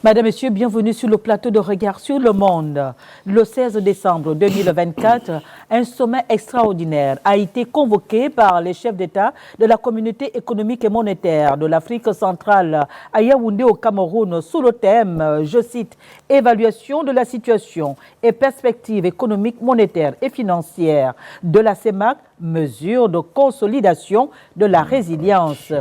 Madame, Messieurs, bienvenue sur le plateau de Regard sur le Monde. Le 16 décembre 2024, un sommet extraordinaire a été convoqué par les chefs d'État de la communauté économique et monétaire de l'Afrique centrale à Yaoundé au Cameroun sous le thème, je cite, « Évaluation de la situation et perspectives économiques, monétaires et financières de la CEMAC, mesures de consolidation de la résilience ».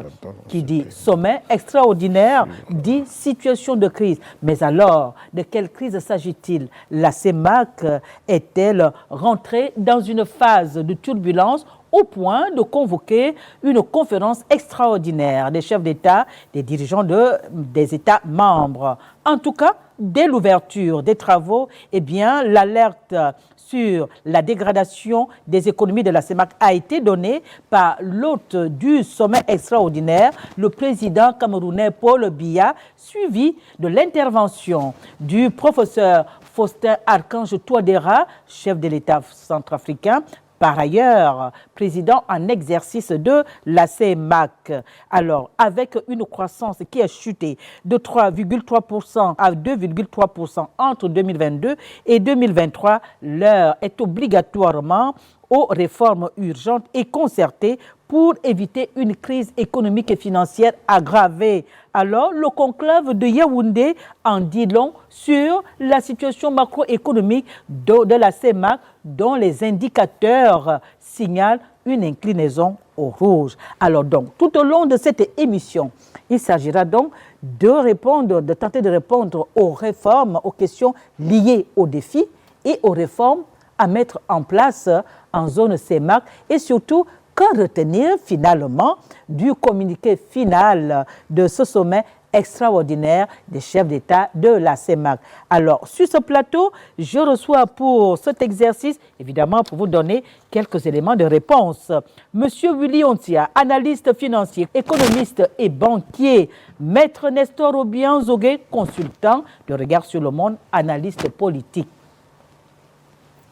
Qui dit sommet extraordinaire, dit situation de crise. Mais alors, de quelle crise s'agit-il? La CEMAC est-elle rentrée dans une phase de turbulence au point de convoquer une conférence extraordinaire des chefs d'État, des dirigeants des États membres? En tout cas, dès l'ouverture des travaux, eh bien, l'alerte sur la dégradation des économies de la CEMAC a été donnée par l'hôte du sommet extraordinaire, le président camerounais Paul Biya, suivi de l'intervention du professeur Faustin Archange Touadéra, chef de l'État centrafricain, par ailleurs, président en exercice de la CEMAC. Alors, avec une croissance qui a chuté de 3,3% à 2,3% entre 2022 et 2023, l'heure est obligatoirement aux réformes urgentes et concertées pour éviter une crise économique et financière aggravée. Alors, le conclave de Yaoundé en dit long sur la situation macroéconomique de la CEMAC, dont les indicateurs signalent une inclinaison au rouge. Alors donc, tout au long de cette émission, il s'agira donc de tenter de répondre aux réformes, aux questions liées aux défis et aux réformes à mettre en place en zone CEMAC et surtout, qu'en retenir finalement du communiqué final de ce sommet extraordinaire des chefs d'État de la CEMAC. Alors, sur ce plateau, je reçois pour cet exercice, évidemment pour vous donner quelques éléments de réponse, Monsieur Willy Ontia, analyste financier, économiste et banquier, Maître Nestor Obiang-Zogué, consultant de Regard sur le Monde, analyste politique.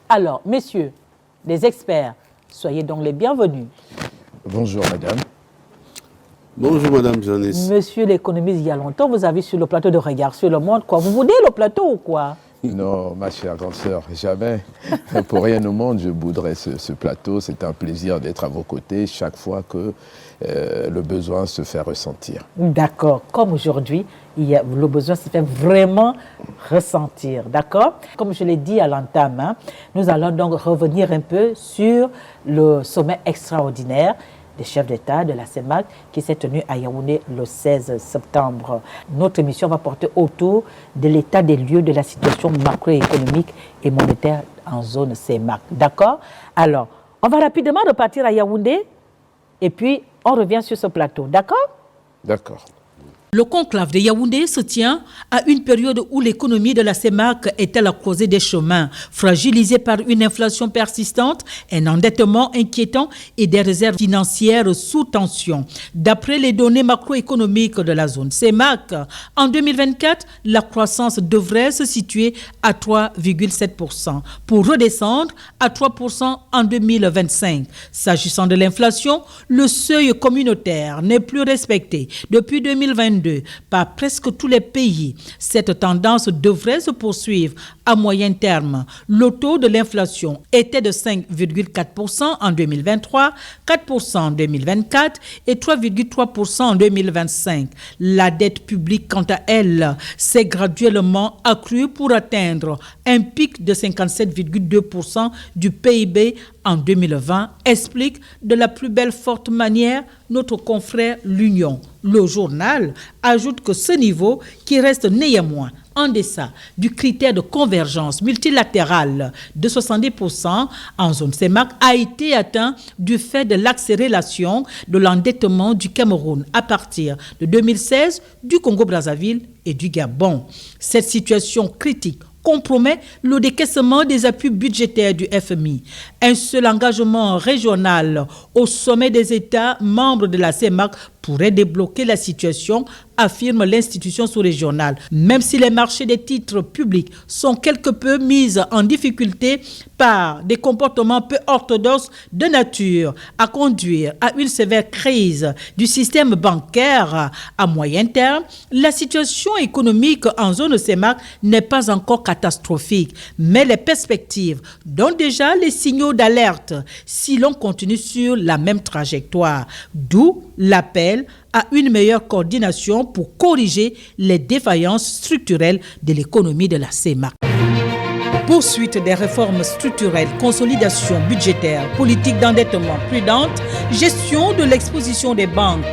Alors, messieurs, les experts, soyez donc les bienvenus. Bonjour, madame. Bonjour, madame Janice. Monsieur l'économiste, il y a longtemps, vous avez sur le plateau de Regard sur le Monde, quoi. Vous voulez le plateau ou quoi? Non, ma chère grande sœur, jamais. Pour rien au monde, je bouderais ce plateau. C'est un plaisir d'être à vos côtés chaque fois que le besoin se fait ressentir. D'accord. Comme aujourd'hui, le besoin se fait vraiment ressentir. D'accord? Comme je l'ai dit à l'entame, nous allons donc revenir un peu sur le sommet extraordinaire des chefs d'État de la CEMAC qui s'est tenu à Yaoundé le 16 septembre. Notre émission va porter autour de l'état des lieux de la situation macroéconomique et monétaire en zone CEMAC. D'accord? Alors, on va rapidement repartir à Yaoundé et puis on revient sur ce plateau. D'accord? D'accord. Le conclave de Yaoundé se tient à une période où l'économie de la CEMAC est à la croisée des chemins, fragilisée par une inflation persistante, un endettement inquiétant et des réserves financières sous tension. D'après les données macroéconomiques de la zone CEMAC, en 2024, la croissance devrait se situer à 3,7% pour redescendre à 3% en 2025. S'agissant de l'inflation, le seuil communautaire n'est plus respecté depuis 2022 par presque tous les pays. Cette tendance devrait se poursuivre à moyen terme. Le taux de l'inflation était de 5,4% en 2023, 4% en 2024 et 3,3% en 2025. La dette publique, quant à elle, s'est graduellement accrue pour atteindre un pic de 57,2% du PIB en 2020, explique de la plus belle forte manière notre confrère L'Union. Le journal ajoute que ce niveau, qui reste néanmoins en deçà du critère de convergence multilatérale de 70% en zone CEMAC, a été atteint du fait de l'accélération de l'endettement du Cameroun à partir de 2016, du Congo-Brazzaville et du Gabon. Cette situation critique compromet le décaissement des appuis budgétaires du FMI. Un seul engagement régional au sommet des États membres de la CEMAC pourrait débloquer la situation, affirme l'institution sous-régionale. Même si les marchés des titres publics sont quelque peu mis en difficulté par des comportements peu orthodoxes de nature à conduire à une sévère crise du système bancaire à moyen terme, la situation économique en zone CEMAC n'est pas encore catastrophique, mais les perspectives donnent déjà les signaux d'alerte si l'on continue sur la même trajectoire. D'où l'appel à une meilleure coordination pour corriger les défaillances structurelles de l'économie de la CEMAC. Poursuite des réformes structurelles, consolidation budgétaire, politique d'endettement prudente, gestion de l'exposition des banques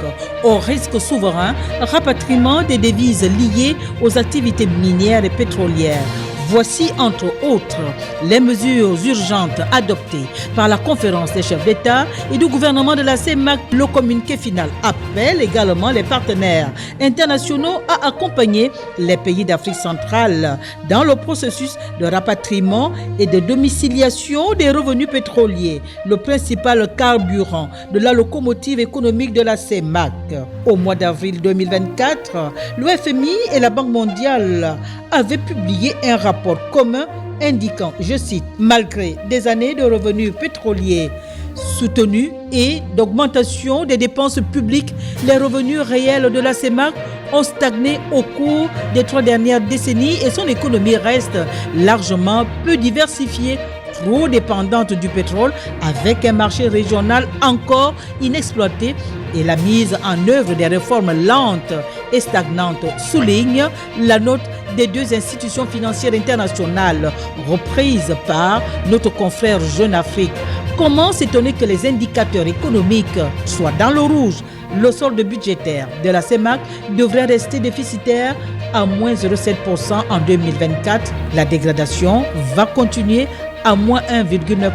aux risques souverains, rapatriement des devises liées aux activités minières et pétrolières. Voici, entre autres, les mesures urgentes adoptées par la conférence des chefs d'État et du gouvernement de la CEMAC. Le communiqué final appelle également les partenaires internationaux à accompagner les pays d'Afrique centrale dans le processus de rapatriement et de domiciliation des revenus pétroliers, le principal carburant de la locomotive économique de la CEMAC. Au mois d'avril 2024, le FMI et la Banque mondiale avaient publié un rapport commun indiquant, je cite, « Malgré des années de revenus pétroliers soutenus et d'augmentation des dépenses publiques, les revenus réels de la CEMAC ont stagné au cours des 3 dernières décennies et son économie reste largement peu diversifiée, trop dépendante du pétrole, avec un marché régional encore inexploité et la mise en œuvre des réformes lentes et stagnantes, souligne la note des 2 institutions financières internationales reprises par notre confrère Jeune Afrique. Comment s'étonner que les indicateurs économiques soient dans le rouge? Le solde budgétaire de la CEMAC devrait rester déficitaire à moins 0,7% en 2024. La dégradation va continuer à moins 1,9%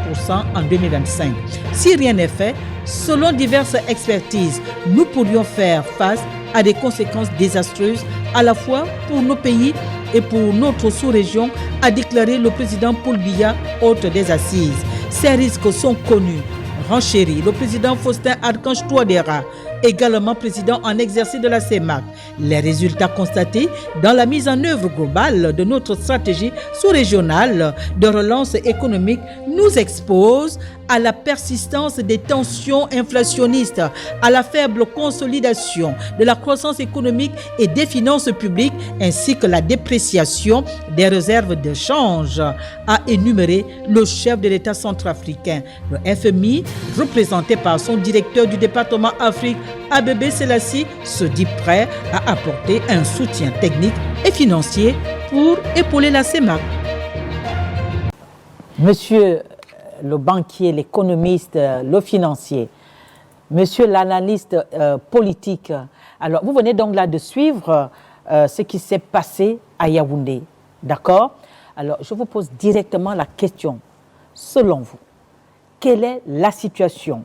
en 2025. Si rien n'est fait, selon diverses expertises, nous pourrions faire face à des conséquences désastreuses à la fois pour nos pays et pour notre sous-région, a déclaré le président Paul Biya, hôte des assises. Ces risques sont connus, renchérit le président Faustin Archange Touadéra, également président en exercice de la CEMAC. Les résultats constatés dans la mise en œuvre globale de notre stratégie sous-régionale de relance économique nous exposent à la persistance des tensions inflationnistes, à la faible consolidation de la croissance économique et des finances publiques, ainsi que la dépréciation des réserves de change, a énuméré le chef de l'État centrafricain. Le FMI, représenté par son directeur du département Afrique, Abebe Selassie, se dit prêt à apporter un soutien technique et financier pour épauler la CEMAC. Monsieur le banquier, l'économiste, le financier, monsieur l'analyste politique, alors vous venez donc là de suivre ce qui s'est passé à Yaoundé, d'accord? Alors je vous pose directement la question, selon vous, quelle est la situation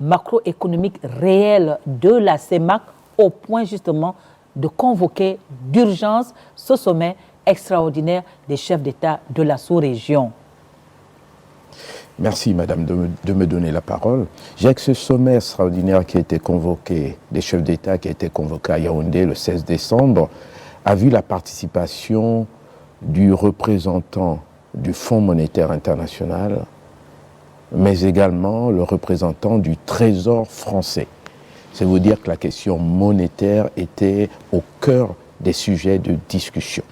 macroéconomique réelle de la CEMAC au point justement de convoquer d'urgence ce sommet extraordinaire des chefs d'État de la sous-région? Merci, madame, de me donner la parole. Je dirais que ce sommet extraordinaire qui a été convoqué, des chefs d'État qui a été convoqué à Yaoundé le 16 décembre, a vu la participation du représentant du Fonds monétaire international, mais également le représentant du Trésor français. C'est vous dire que la question monétaire était au cœur des sujets de discussion.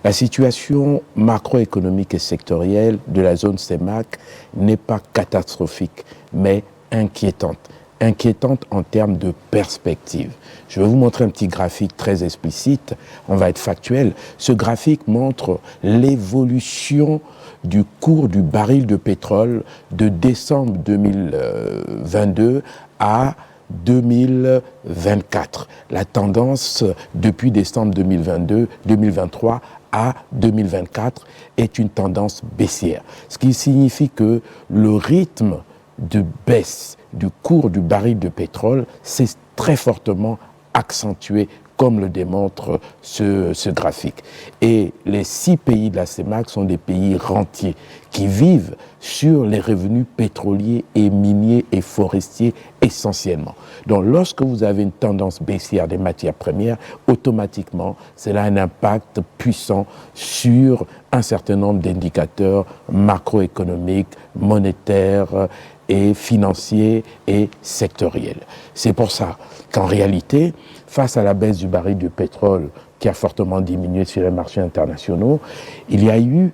La situation macroéconomique et sectorielle de la zone CEMAC n'est pas catastrophique, mais inquiétante. Inquiétante en termes de perspective. Je vais vous montrer un petit graphique très explicite, on va être factuel. Ce graphique montre l'évolution du cours du baril de pétrole de décembre 2022 à 2024. La tendance depuis décembre 2023 à 2024 est une tendance baissière. Ce qui signifie que le rythme de baisse du cours du baril de pétrole s'est très fortement accentué comme le démontre ce graphique. Et les 6 pays de la CEMAC sont des pays rentiers qui vivent sur les revenus pétroliers et miniers et forestiers essentiellement. Donc lorsque vous avez une tendance baissière des matières premières, automatiquement, cela a un impact puissant sur un certain nombre d'indicateurs macroéconomiques, monétaires et financiers et sectoriels. C'est pour ça qu'en réalité, face à la baisse du baril du pétrole qui a fortement diminué sur les marchés internationaux, il y a eu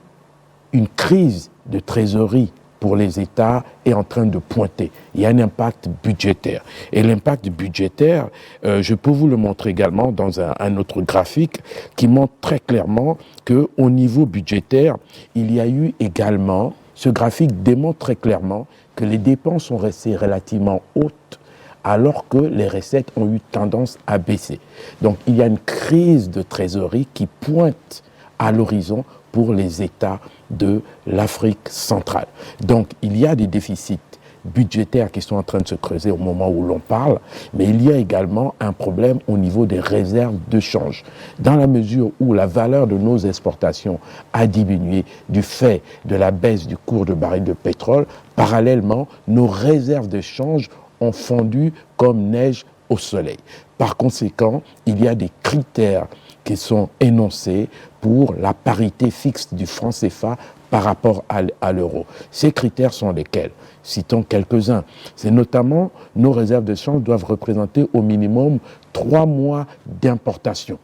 une crise de trésorerie pour les États est en train de pointer. Il y a un impact budgétaire. Et l'impact budgétaire, je peux vous le montrer également dans un autre graphique qui montre très clairement qu'au niveau budgétaire, il y a eu également, ce graphique démontre très clairement que les dépenses sont restées relativement hautes alors que les recettes ont eu tendance à baisser. Donc il y a une crise de trésorerie qui pointe à l'horizon pour les États de l'Afrique centrale. Donc il y a des déficits budgétaires qui sont en train de se creuser au moment où l'on parle, mais il y a également un problème au niveau des réserves de change. Dans la mesure où la valeur de nos exportations a diminué du fait de la baisse du cours de baril de pétrole, parallèlement, nos réserves de change ont fondu comme neige au soleil. Par conséquent, il y a des critères qui sont énoncés pour la parité fixe du franc CFA par rapport à l'euro. Ces critères sont lesquels? Citons quelques-uns. C'est notamment nos réserves de change doivent représenter au minimum 3 mois d'importation.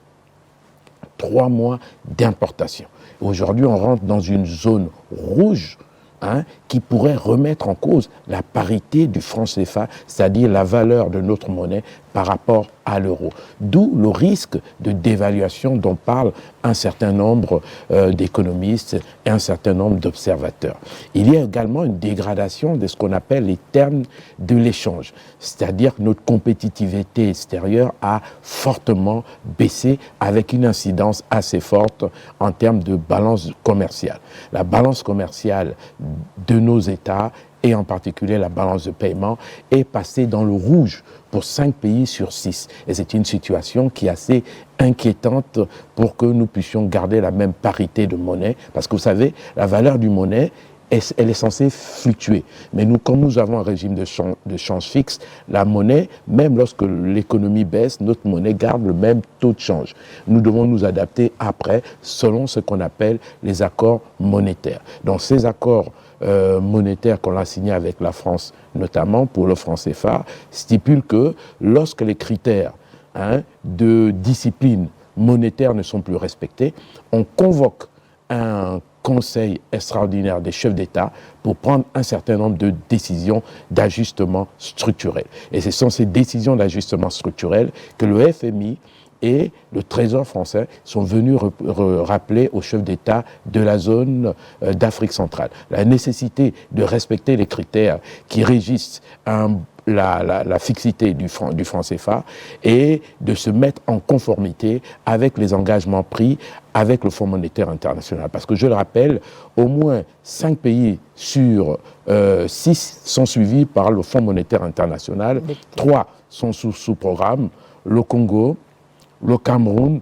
3 mois d'importation. Aujourd'hui, on rentre dans une zone rouge qui pourrait remettre en cause la parité du franc CFA, c'est-à-dire la valeur de notre monnaie par rapport à l'euro. D'où le risque de dévaluation dont parlent un certain nombre d'économistes et un certain nombre d'observateurs. Il y a également une dégradation de ce qu'on appelle les termes de l'échange, c'est-à-dire que notre compétitivité extérieure a fortement baissé avec une incidence assez forte en termes de balance commerciale. La balance commerciale de nos États et en particulier la balance de paiement est passée dans le rouge pour 5 pays sur 6. Et c'est une situation qui est assez inquiétante pour que nous puissions garder la même parité de monnaie. Parce que vous savez, la valeur du monnaie, elle est censée fluctuer. Mais nous, comme nous avons un régime de change fixe, la monnaie, même lorsque l'économie baisse, notre monnaie garde le même taux de change. Nous devons nous adapter après selon ce qu'on appelle les accords monétaires. Donc ces accords monétaires qu'on a signés avec la France, notamment pour le franc CFA, stipulent que lorsque les critères de discipline monétaire ne sont plus respectés, on convoque un conseil extraordinaire des chefs d'État pour prendre un certain nombre de décisions d'ajustement structurel. Et ce sont ces décisions d'ajustement structurel que le FMI et le Trésor français sont venus rappeler aux chefs d'État de la zone d'Afrique centrale. La nécessité de respecter les critères qui régissent la fixité du franc CFA et de se mettre en conformité avec les engagements pris avec le Fonds monétaire international. Parce que je le rappelle, au moins 5 pays sur 6 sont suivis par le Fonds monétaire international, 3 sont sous programme, le Congo, le Cameroun,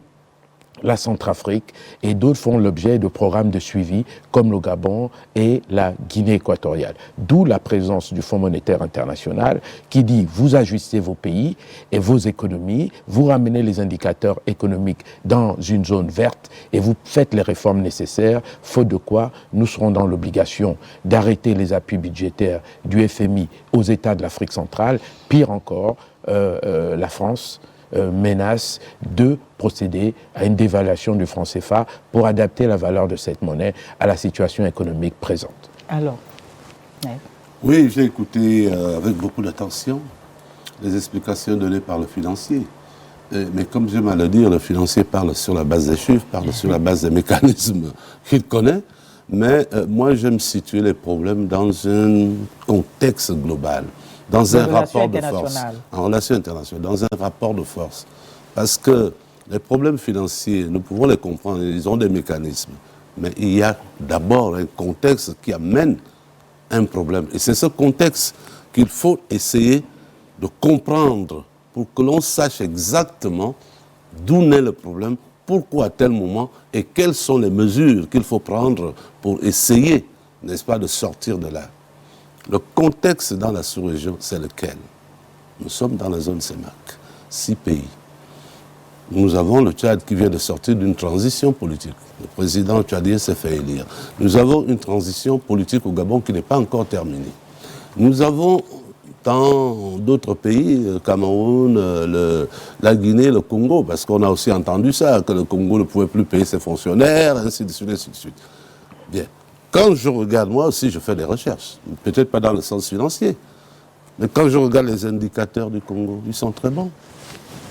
la Centrafrique, et d'autres font l'objet de programmes de suivi comme le Gabon et la Guinée équatoriale. D'où la présence du Fonds monétaire international qui dit vous ajustez vos pays et vos économies, vous ramenez les indicateurs économiques dans une zone verte et vous faites les réformes nécessaires, faute de quoi nous serons dans l'obligation d'arrêter les appuis budgétaires du FMI aux États de l'Afrique centrale. Pire encore, la France menace de procéder à une dévaluation du franc CFA pour adapter la valeur de cette monnaie à la situation économique présente. Alors, oui, j'ai écouté avec beaucoup d'attention les explications données par le financier. Mais comme j'aime à le dire, le financier parle sur la base des chiffres, parle sur la base des mécanismes qu'il connaît. Mais moi, j'aime situer les problèmes dans un contexte global. Dans un rapport de force, en relation internationale, dans un rapport de force. Parce que les problèmes financiers, nous pouvons les comprendre, ils ont des mécanismes. Mais il y a d'abord un contexte qui amène un problème. Et c'est ce contexte qu'il faut essayer de comprendre pour que l'on sache exactement d'où naît le problème, pourquoi à tel moment et quelles sont les mesures qu'il faut prendre pour essayer, n'est-ce pas, de sortir de là. Le contexte dans la sous-région, c'est lequel? Nous sommes dans la zone CEMAC, 6 pays. Nous avons le Tchad qui vient de sortir d'une transition politique. Le président tchadien s'est fait élire. Nous avons une transition politique au Gabon qui n'est pas encore terminée. Nous avons dans d'autres pays, le Cameroun, la Guinée, le Congo, parce qu'on a aussi entendu ça, que le Congo ne pouvait plus payer ses fonctionnaires, ainsi de suite, ainsi de suite. Bien. Quand je regarde, moi aussi, je fais des recherches, peut-être pas dans le sens financier, mais quand je regarde les indicateurs du Congo, ils sont très bons.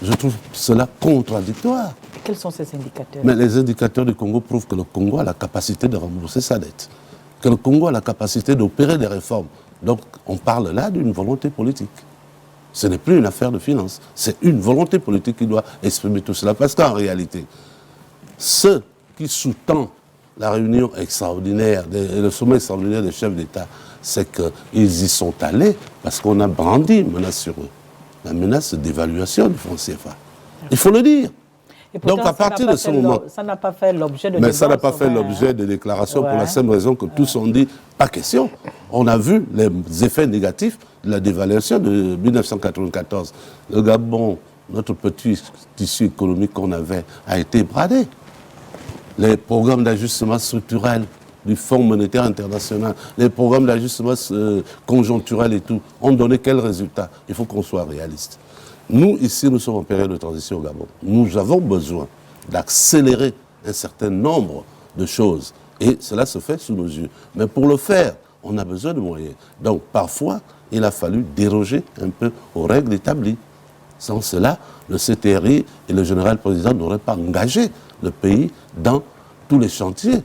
Je trouve cela contradictoire. Quels sont ces indicateurs? Mais les indicateurs du Congo prouvent que le Congo a la capacité de rembourser sa dette, que le Congo a la capacité d'opérer des réformes. Donc, on parle là d'une volonté politique. Ce n'est plus une affaire de finances. C'est une volonté politique qui doit exprimer tout cela. Parce qu'en réalité, ce qui sous-tend la réunion extraordinaire, le sommet extraordinaire des chefs d'État, c'est qu'ils y sont allés parce qu'on a brandi une menace sur eux. La menace d'évaluation du franc CFA. Il faut le dire. Et pourtant, donc, à partir de ce moment... Ça n'a pas fait l'objet de... Mais ça n'a pas fait l'objet de déclarations pour la simple raison que tous ont dit, pas question. On a vu les effets négatifs de la dévaluation de 1994. Le Gabon, notre petit tissu économique qu'on avait, a été bradé. Les programmes d'ajustement structurel du Fonds monétaire international, les programmes d'ajustement conjoncturel et tout, ont donné quels résultats? Il faut qu'on soit réaliste. Nous, ici, nous sommes en période de transition au Gabon. Nous avons besoin d'accélérer un certain nombre de choses. Et cela se fait sous nos yeux. Mais pour le faire, on a besoin de moyens. Donc, parfois, il a fallu déroger un peu aux règles établies. Sans cela, le CTRI et le général président n'auraient pas engagé le pays dans tous les chantiers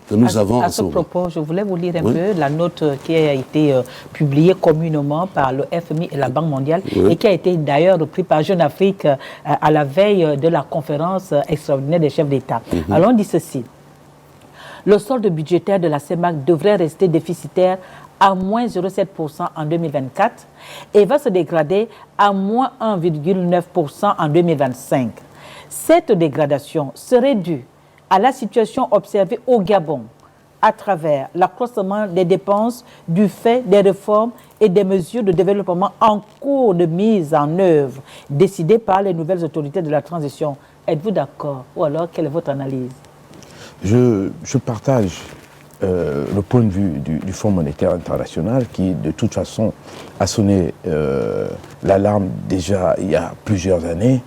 que nous avons à ce propos, je voulais vous lire un peu la note qui a été publiée communément par le FMI et la Banque mondiale et qui a été d'ailleurs reprise par Jeune Afrique à la veille de la conférence extraordinaire des chefs d'État. Alors on dit ceci: le solde budgétaire de la CEMAC devrait rester déficitaire à moins 0,7% en 2024 et va se dégrader à moins 1,9% en 2025. Cette dégradation serait due à la situation observée au Gabon à travers l'accroissement des dépenses du fait des réformes et des mesures de développement en cours de mise en œuvre décidées par les nouvelles autorités de la transition. Êtes-vous d'accord? Ou alors, quelle est votre analyse? Je partage le point de vue du Fonds monétaire international qui, de toute façon, a sonné l'alarme déjà il y a plusieurs années.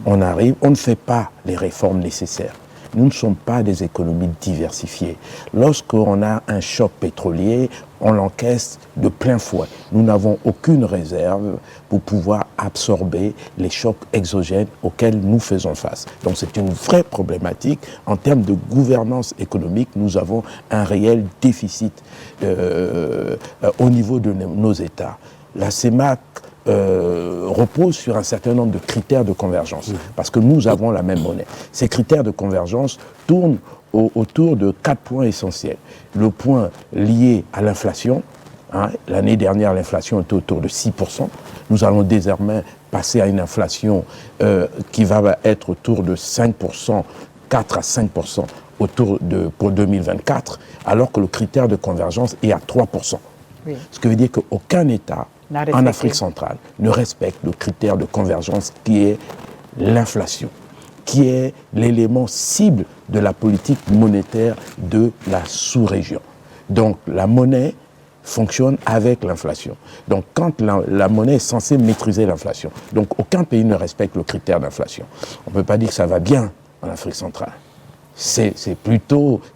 On ne fait pas les réformes nécessaires. Nous ne sommes pas des économies diversifiées. Lorsqu'on a un choc pétrolier, on l'encaisse de plein fouet. Nous n'avons aucune réserve pour pouvoir absorber les chocs exogènes auxquels nous faisons face. Donc c'est une vraie problématique. En termes de gouvernance économique, nous avons un réel déficit au niveau de nos États. La CEMAC repose sur un certain nombre de critères de convergence, parce que nous avons la même monnaie. Ces critères de convergence tournent autour de 4 points essentiels. Le point lié à l'inflation. L'année dernière, l'inflation était autour de 6%. Nous allons désormais passer à une inflation qui va être autour de 5%, 4 à 5% pour 2024, alors que le critère de convergence est à 3%. Oui. Ce qui veut dire qu'aucun État en Afrique centrale ne respecte le critère de convergence qui est l'inflation, qui est l'élément cible de la politique monétaire de la sous-région. Donc la monnaie fonctionne avec l'inflation. Donc quand la monnaie est censée maîtriser l'inflation, donc aucun pays ne respecte le critère d'inflation. On ne peut pas dire que ça va bien en Afrique centrale. C'est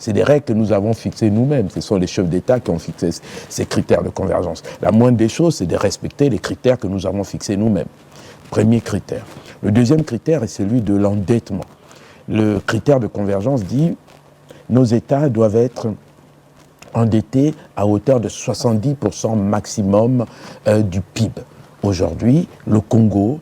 des règles que nous avons fixées nous-mêmes. Ce sont les chefs d'État qui ont fixé ces critères de convergence. La moindre des choses, c'est de respecter les critères que nous avons fixés nous-mêmes. Premier critère. Le deuxième critère est celui de l'endettement. Le critère de convergence dit que nos États doivent être endettés à hauteur de 70% maximum du PIB. Aujourd'hui, le Congo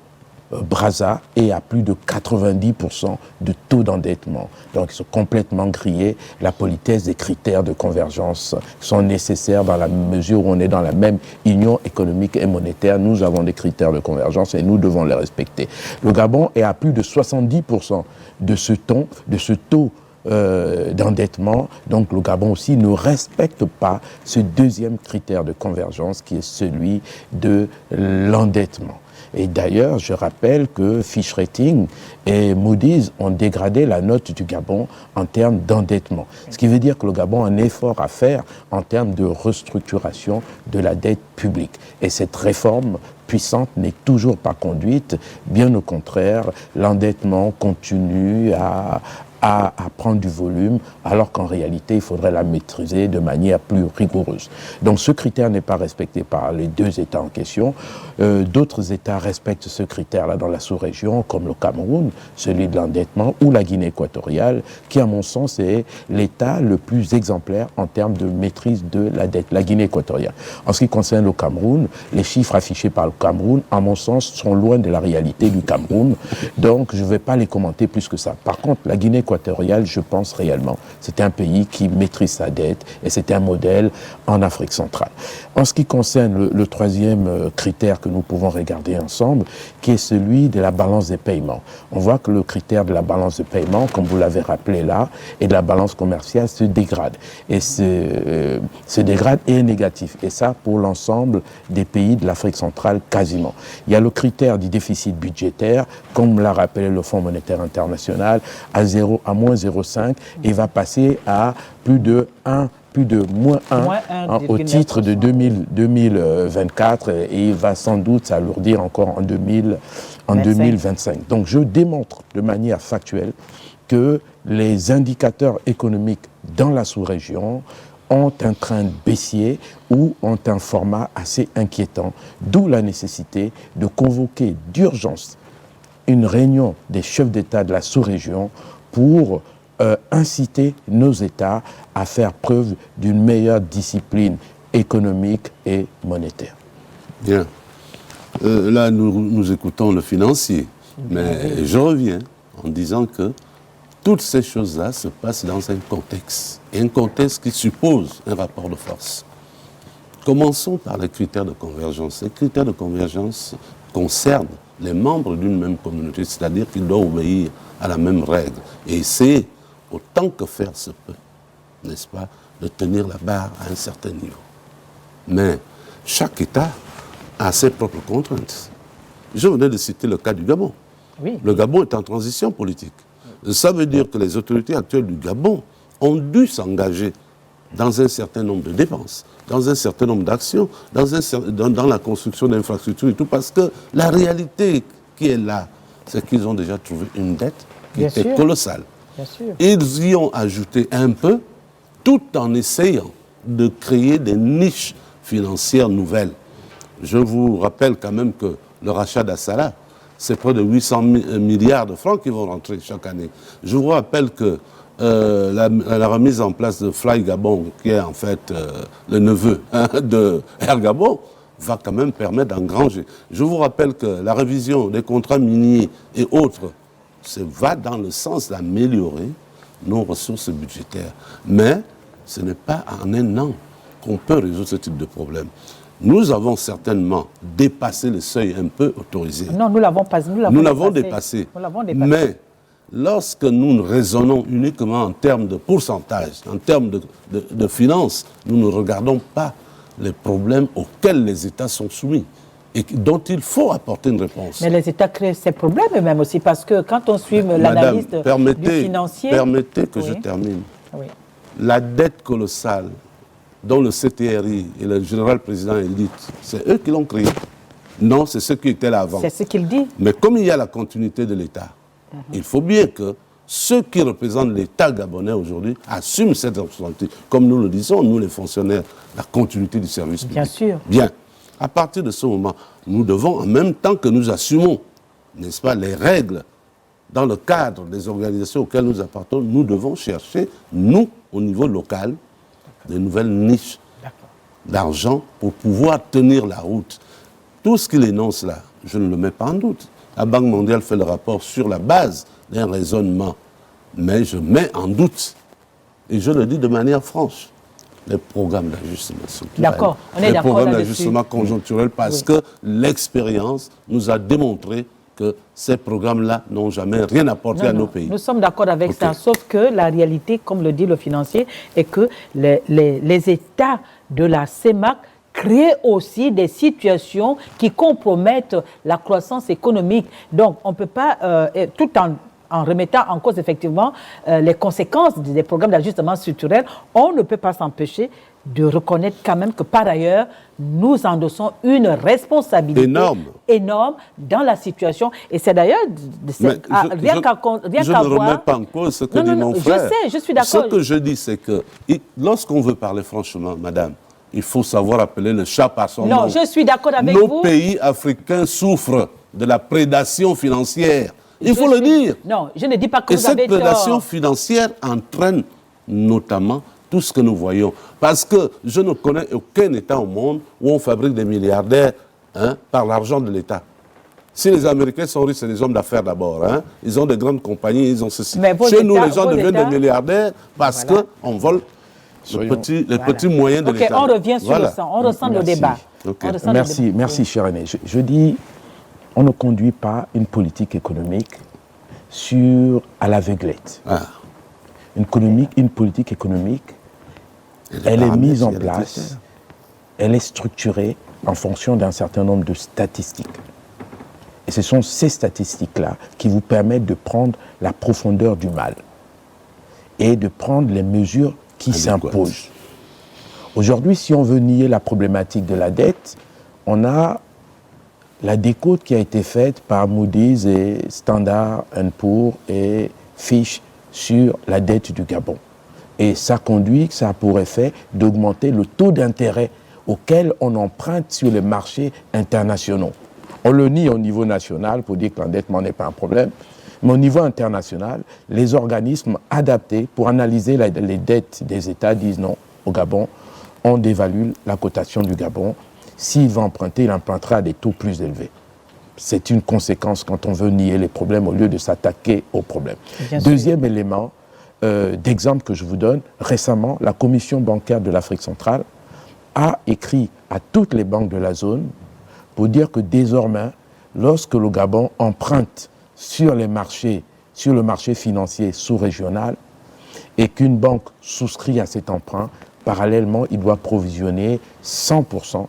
Brazza est à plus de 90% de taux d'endettement. Donc ils sont complètement grillés. La politesse des critères de convergence sont nécessaires dans la mesure où on est dans la même union économique et monétaire. Nous avons des critères de convergence et nous devons les respecter. Le Gabon est à plus de 70% de ce taux d'endettement. Donc le Gabon aussi ne respecte pas ce deuxième critère de convergence qui est celui de l'endettement. Et d'ailleurs, je rappelle que Fitch Ratings et Moody's ont dégradé la note du Gabon en termes d'endettement. Ce qui veut dire que le Gabon a un effort à faire en termes de restructuration de la dette publique. Et cette réforme puissante n'est toujours pas conduite. Bien au contraire, l'endettement continue à prendre du volume, alors qu'en réalité, il faudrait la maîtriser de manière plus rigoureuse. Donc ce critère n'est pas respecté par les deux États en question. D'autres États respectent ce critère-là dans la sous-région, comme le Cameroun, celui de l'endettement, ou la Guinée équatoriale, qui, à mon sens, est l'État le plus exemplaire en termes de maîtrise de la dette, la Guinée équatoriale. En ce qui concerne le Cameroun, les chiffres affichés par le Cameroun, à mon sens, sont loin de la réalité du Cameroun. Donc, je ne vais pas les commenter plus que ça. Par contre, la Guinée équatoriale, je pense réellement, c'est un pays qui maîtrise sa dette et c'est un modèle en Afrique centrale. En ce qui concerne le troisième critère que nous pouvons regarder ensemble, qui est celui de la balance des paiements. On voit que le critère de la balance de paiement, comme vous l'avez rappelé là, et de la balance commerciale se dégrade. Et se dégrade et est négatif. Et ça, pour l'ensemble des pays de l'Afrique centrale, quasiment. Il y a le critère du déficit budgétaire, comme l'a rappelé le Fonds monétaire international, à moins 0,5 et va passer à plus de moins 1 au titre de 2024 et il va sans doute s'alourdir encore en 2025. Donc je démontre de manière factuelle que les indicateurs économiques dans la sous-région ont un train baissier ou ont un format assez inquiétant, d'où la nécessité de convoquer d'urgence une réunion des chefs d'État de la sous-région pour inciter nos États à faire preuve d'une meilleure discipline économique et monétaire. Bien. Là, nous écoutons le financier, mais je reviens en disant que toutes ces choses-là se passent dans un contexte, et un contexte qui suppose un rapport de force. Commençons par les critères de convergence. Les critères de convergence concernent les membres d'une même communauté, c'est-à-dire qu'ils doivent obéir à la même règle. Et c'est autant que faire se peut, n'est-ce pas, de tenir la barre à un certain niveau. Mais chaque État a ses propres contraintes. Je venais de citer le cas du Gabon. Oui. Le Gabon est en transition politique. Ça veut dire que les autorités actuelles du Gabon ont dû s'engager dans un certain nombre de dépenses, dans un certain nombre d'actions, dans la construction d'infrastructures et tout, parce que la réalité qui est là, c'est qu'ils ont déjà trouvé une dette qui était colossale. Bien sûr. Ils y ont ajouté un peu, tout en essayant de créer des niches financières nouvelles. Je vous rappelle quand même que le rachat d'Assala, c'est près de 800 milliards de francs qui vont rentrer chaque année. Je vous rappelle que la remise en place de Fly Gabon, qui est en fait le neveu de Air Gabon, va quand même permettre d'engranger. Je vous rappelle que la révision des contrats miniers et autres va dans le sens d'améliorer nos ressources budgétaires. Mais ce n'est pas en un an qu'on peut résoudre ce type de problème. Nous avons certainement dépassé le seuil un peu autorisé. Non, nous l'avons dépassé. Mais lorsque nous raisonnons uniquement en termes de pourcentage, en termes de finances, nous ne regardons pas les problèmes auxquels les États sont soumis et dont il faut apporter une réponse. Mais les États créent ces problèmes eux-mêmes aussi, parce que quand on suit l'analyse du financier... Permettez que je termine. Oui. La dette colossale dont le CTRI et le général président élite, c'est eux qui l'ont créée. Non, c'est ceux qui étaient là avant. C'est ce qu'il dit. Mais comme il y a la continuité de l'État, il faut bien que ceux qui représentent l'État gabonais aujourd'hui assument cette responsabilité. Comme nous le disons, nous les fonctionnaires, la continuité du service public. Bien sûr. Bien. À partir de ce moment, nous devons, en même temps que nous assumons, n'est-ce pas, les règles dans le cadre des organisations auxquelles nous appartenons, nous devons chercher, nous, au niveau local, de nouvelles niches d'argent pour pouvoir tenir la route. Tout ce qu'il énonce là, je ne le mets pas en doute. La Banque mondiale fait le rapport sur la base d'un raisonnement. Mais je mets en doute, et je le dis de manière franche, les programmes d'ajustement structurel. D'accord, on est les d'accord programmes là-dessus. d'ajustement conjoncturel, parce que l'expérience nous a démontré que ces programmes-là n'ont jamais rien apporté à nos pays. Nous sommes d'accord avec ça, sauf que la réalité, comme le dit le financier, est que les États de la CEMAC créent aussi des situations qui compromettent la croissance économique. Donc, on ne peut pas, tout en remettant en cause effectivement les conséquences des programmes d'ajustement structurel, on ne peut pas s'empêcher de reconnaître quand même que par ailleurs, nous endossons une responsabilité énorme dans la situation. Et c'est d'ailleurs, rien qu'à voir... Je ne remets pas en cause ce que dit mon frère. Je sais, je suis d'accord. Ce que je dis, c'est que lorsqu'on veut parler franchement, madame, il faut savoir appeler le chat par son nom. Non, je suis d'accord avec vous. Nos pays africains souffrent de la prédation financière. Il faut le dire. Non, je ne dis pas que vous avez tort. Et cette prédation financière entraîne notamment tout ce que nous voyons. Parce que je ne connais aucun État au monde où on fabrique des milliardaires par l'argent de l'État. Si les Américains sont riches, c'est des hommes d'affaires d'abord. Ils ont de grandes compagnies, ils ont ceci. Chez nous, les gens deviennent des milliardaires parce qu'on vole les petits moyens de l'État. On revient sur le sang, on ressent le débat. Merci, cher René. Je dis, on ne conduit pas une politique économique à l'aveuglette. Une politique économique, elle est mise en place, elle est structurée en fonction d'un certain nombre de statistiques. Et ce sont ces statistiques-là qui vous permettent de prendre la profondeur du mal et de prendre les mesures qui s'imposent. Aujourd'hui, si on veut nier la problématique de la dette, on a la décote qui a été faite par Moody's et Standard & Poor's et Fitch sur la dette du Gabon. Et ça a pour effet d'augmenter le taux d'intérêt auquel on emprunte sur les marchés internationaux. On le nie au niveau national pour dire que l'endettement n'est pas un problème, mais au niveau international, les organismes adaptés pour analyser les dettes des États disent non, au Gabon, on dévalue la cotation du Gabon. S'il va emprunter, il empruntera à des taux plus élevés. C'est une conséquence quand on veut nier les problèmes au lieu de s'attaquer aux problèmes. Deuxième élément d'exemple que je vous donne, récemment, la Commission bancaire de l'Afrique centrale a écrit à toutes les banques de la zone pour dire que désormais, lorsque le Gabon emprunte sur le marché financier sous-régional et qu'une banque souscrit à cet emprunt, parallèlement, il doit provisionner 100%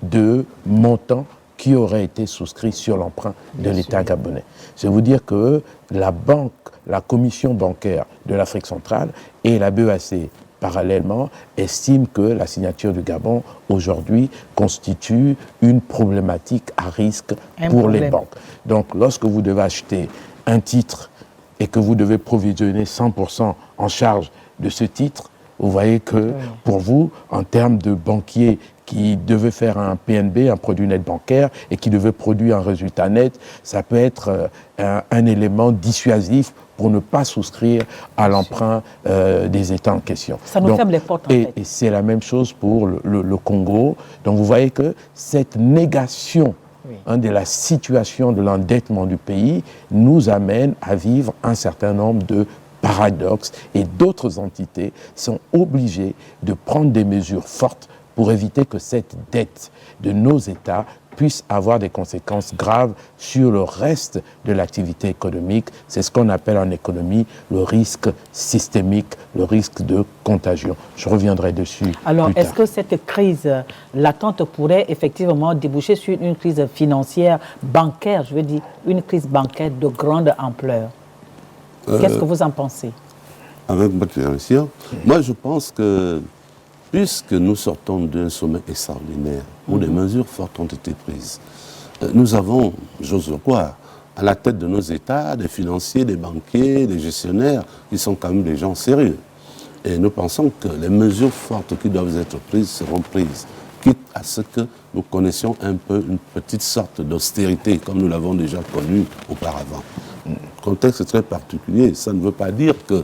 de montant qui aurait été souscrit sur l'emprunt de l'État gabonais. Je vais vous dire que la Commission bancaire de l'Afrique centrale et la BEAC, parallèlement, estiment que la signature du Gabon, aujourd'hui, constitue une problématique à risque pour les banques. Donc, lorsque vous devez acheter un titre et que vous devez provisionner 100% en charge de ce titre, vous voyez que, pour vous, en termes de banquier qui devait faire un PNB, un produit net bancaire, et qui devait produire un résultat net, ça peut être un élément dissuasif pour ne pas souscrire à l'emprunt des États en question. Ça nous ferme les portes, en fait. Et c'est la même chose pour le Congo. Donc vous voyez que cette négation de la situation de l'endettement du pays nous amène à vivre un certain nombre de paradoxes, et d'autres entités sont obligées de prendre des mesures fortes pour éviter que cette dette de nos États puisse avoir des conséquences graves sur le reste de l'activité économique. C'est ce qu'on appelle en économie le risque systémique, le risque de contagion. Je reviendrai dessus. Alors, est-ce que cette crise latente pourrait effectivement déboucher sur une crise financière, bancaire, je veux dire, une crise bancaire de grande ampleur? Qu'est-ce que vous en pensez? Avec votre permission, moi je pense que puisque nous sortons d'un sommet extraordinaire où des mesures fortes ont été prises, nous avons, j'ose le croire, à la tête de nos États, des financiers, des banquiers, des gestionnaires, qui sont quand même des gens sérieux. Et nous pensons que les mesures fortes qui doivent être prises seront prises, quitte à ce que nous connaissions un peu une petite sorte d'austérité, comme nous l'avons déjà connu auparavant. Le contexte est très particulier. Ça ne veut pas dire que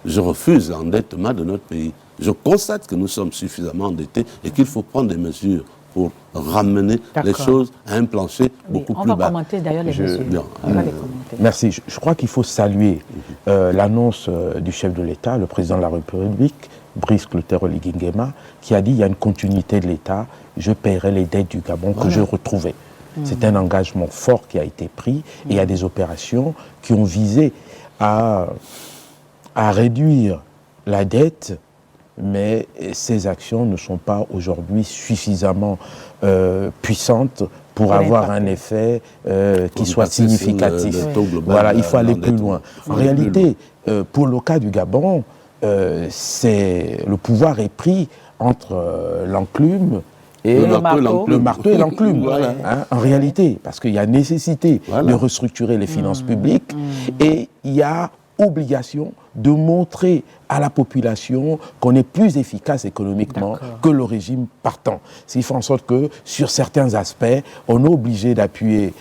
je refuse l'endettement de notre pays. Je constate que nous sommes suffisamment endettés et qu'il faut prendre des mesures pour ramener les choses à un plancher beaucoup plus bas. On va commenter d'ailleurs les mesures. On va les commenter. Merci. Je crois qu'il faut saluer l'annonce du chef de l'État, le président de la République, Brice Clotaire Oligui Nguema, qui a dit il y a une continuité de l'État, je paierai les dettes du Gabon que je retrouvais. C'est un engagement fort qui a été pris et il y a des opérations qui ont visé à réduire la dette, mais ces actions ne sont pas aujourd'hui suffisamment puissantes pour avoir un effet qui soit significatif. Voilà, il faut aller plus loin. En réalité, pour le cas du Gabon, le pouvoir est pris entre l'enclume et le marteau et l'enclume. Voilà. En réalité, parce qu'il y a nécessité de restructurer les finances publiques et il y a obligation de montrer à la population qu'on est plus efficace économiquement que le régime partant. C'est fait en sorte que sur certains aspects, on est obligé d'appuyer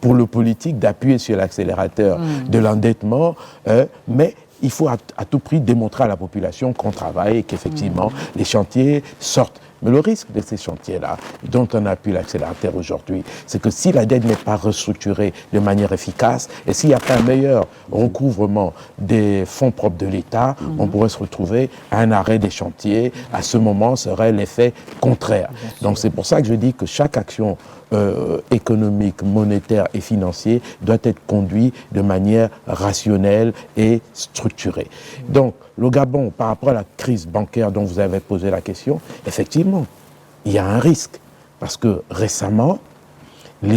pour le politique, d'appuyer sur l'accélérateur de l'endettement, mais il faut à tout prix démontrer à la population qu'on travaille et qu'effectivement les chantiers sortent. Mais le risque de ces chantiers-là, dont on appuie l'accélérateur aujourd'hui, c'est que si la dette n'est pas restructurée de manière efficace et s'il n'y a pas un meilleur recouvrement des fonds propres de l'État, on pourrait se retrouver à un arrêt des chantiers. À ce moment, serait l'effet contraire. Donc c'est pour ça que je dis que chaque action économique, monétaire et financier doit être conduit de manière rationnelle et structurée. Donc, le Gabon, par rapport à la crise bancaire dont vous avez posé la question, effectivement, il y a un risque. Parce que récemment,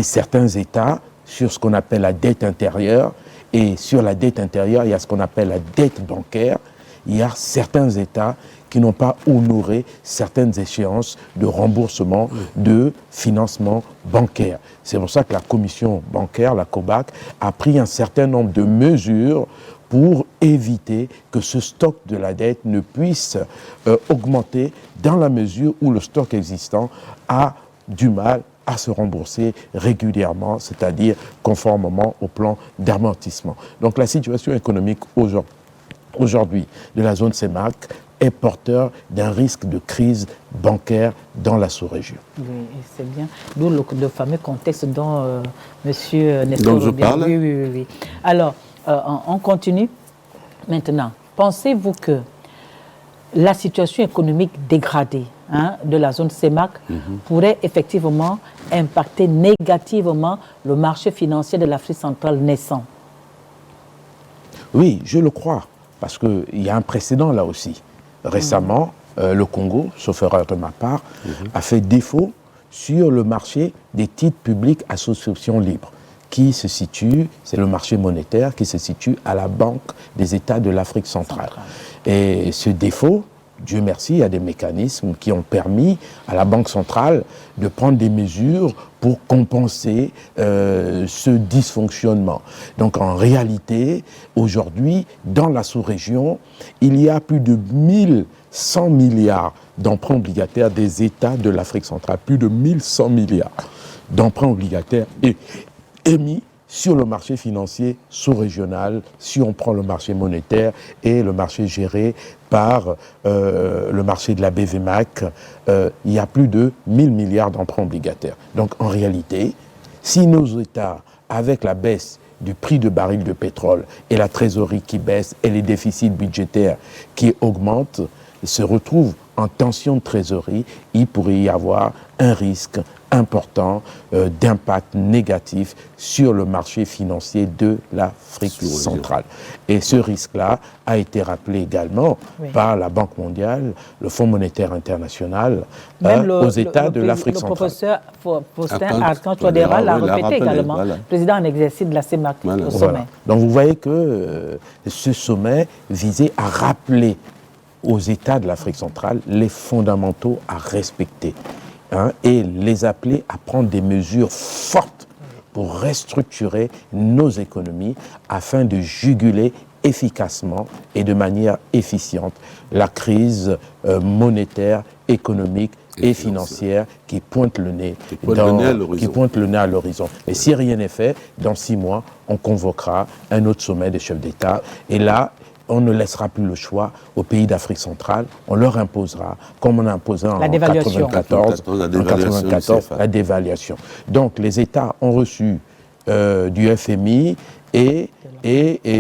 certains États, sur ce qu'on appelle la dette intérieure, et sur la dette intérieure, il y a ce qu'on appelle la dette bancaire, il y a certains États qui n'ont pas honoré certaines échéances de remboursement de financement bancaire. C'est pour ça que la commission bancaire, la COBAC, a pris un certain nombre de mesures pour éviter que ce stock de la dette ne puisse augmenter dans la mesure où le stock existant a du mal à se rembourser régulièrement, c'est-à-dire conformément au plan d'amortissement. Donc la situation économique aujourd'hui de la zone CEMAC est porteur d'un risque de crise bancaire dans la sous-région. Oui, c'est bien. D'où le fameux contexte dont M. Nestor je parle. Oui. Alors, on continue. Maintenant, pensez-vous que la situation économique dégradée de la zone CEMAC pourrait effectivement impacter négativement le marché financier de l'Afrique centrale naissant? Oui, je le crois, parce qu'il y a un précédent là aussi. Récemment, le Congo, sauf erreur de ma part, a fait défaut sur le marché des titres publics associations libres, qui se situe, c'est le marché monétaire, qui se situe à la Banque des États de l'Afrique centrale. Et ce défaut, Dieu merci, il y a des mécanismes qui ont permis à la Banque centrale de prendre des mesures pour compenser ce dysfonctionnement. Donc en réalité, aujourd'hui, dans la sous-région, il y a plus de 1100 milliards d'emprunts obligataires des États de l'Afrique centrale, plus de 1100 milliards d'emprunts obligataires émis sur le marché financier sous-régional, si on prend le marché monétaire et le marché géré par le marché de la BVMAC, il y a plus de 1000 milliards d'emprunts obligataires. Donc en réalité, si nos États, avec la baisse du prix de baril de pétrole et la trésorerie qui baisse et les déficits budgétaires qui augmentent, se retrouvent en tension de trésorerie, il pourrait y avoir un risque important d'impact négatif sur le marché financier de l'Afrique centrale. Et ce risque-là a été rappelé également par la Banque mondiale, le Fonds monétaire international, aux États de l'Afrique centrale. Le professeur Faustin Archange Touadéra l'a répété également, président en exercice de la CEMAC au sommet. Donc vous voyez que ce sommet visait à rappeler aux États de l'Afrique centrale les fondamentaux à respecter. Et les appeler à prendre des mesures fortes pour restructurer nos économies afin de juguler efficacement et de manière efficiente la crise monétaire, économique et financière qui pointe le nez à l'horizon. Et si rien n'est fait, dans 6 mois, on convoquera un autre sommet des chefs d'État. Et là, on ne laissera plus le choix aux pays d'Afrique centrale. On leur imposera, comme on a imposé en 1994, la dévaluation. Donc les États ont reçu du FMI et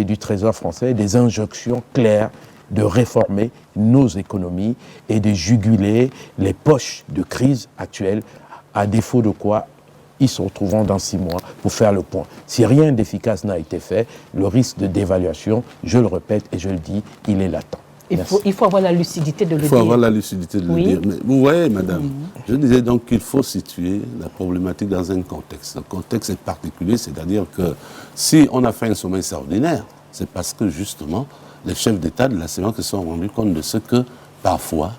du Trésor français des injonctions claires de réformer nos économies et de juguler les poches de crise actuelles, à défaut de quoi ils se retrouveront dans 6 mois pour faire le point. Si rien d'efficace n'a été fait, le risque de dévaluation, je le répète et je le dis, il est latent. Il faut avoir la lucidité de le dire. Il faut avoir la lucidité de le dire. Mais vous voyez, madame, je disais donc qu'il faut situer la problématique dans un contexte. Le contexte est particulier, c'est-à-dire que si on a fait un sommet extraordinaire, c'est parce que justement, les chefs d'État de la CEMAC se sont rendus compte de ce que, parfois,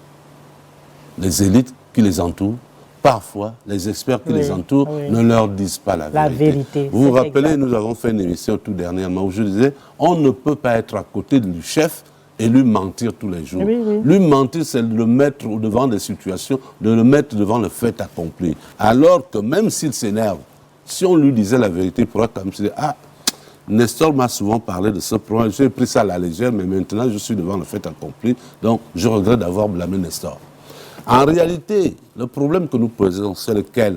les élites qui les entourent, parfois, les experts qui les entourent ne leur disent pas la vérité. Vous vous rappelez, exact. Nous avons fait une émission tout dernièrement où je disais, on ne peut pas être à côté du chef et lui mentir tous les jours. Lui mentir, c'est de le mettre devant des situations, de le mettre devant le fait accompli. Alors que même s'il s'énerve, si on lui disait la vérité, il pourrait comme se dire, ah, Nestor m'a souvent parlé de ce problème, j'ai pris ça à la légère, mais maintenant je suis devant le fait accompli, donc je regrette d'avoir blâmé Nestor. En réalité, le problème que nous posons, c'est lequel?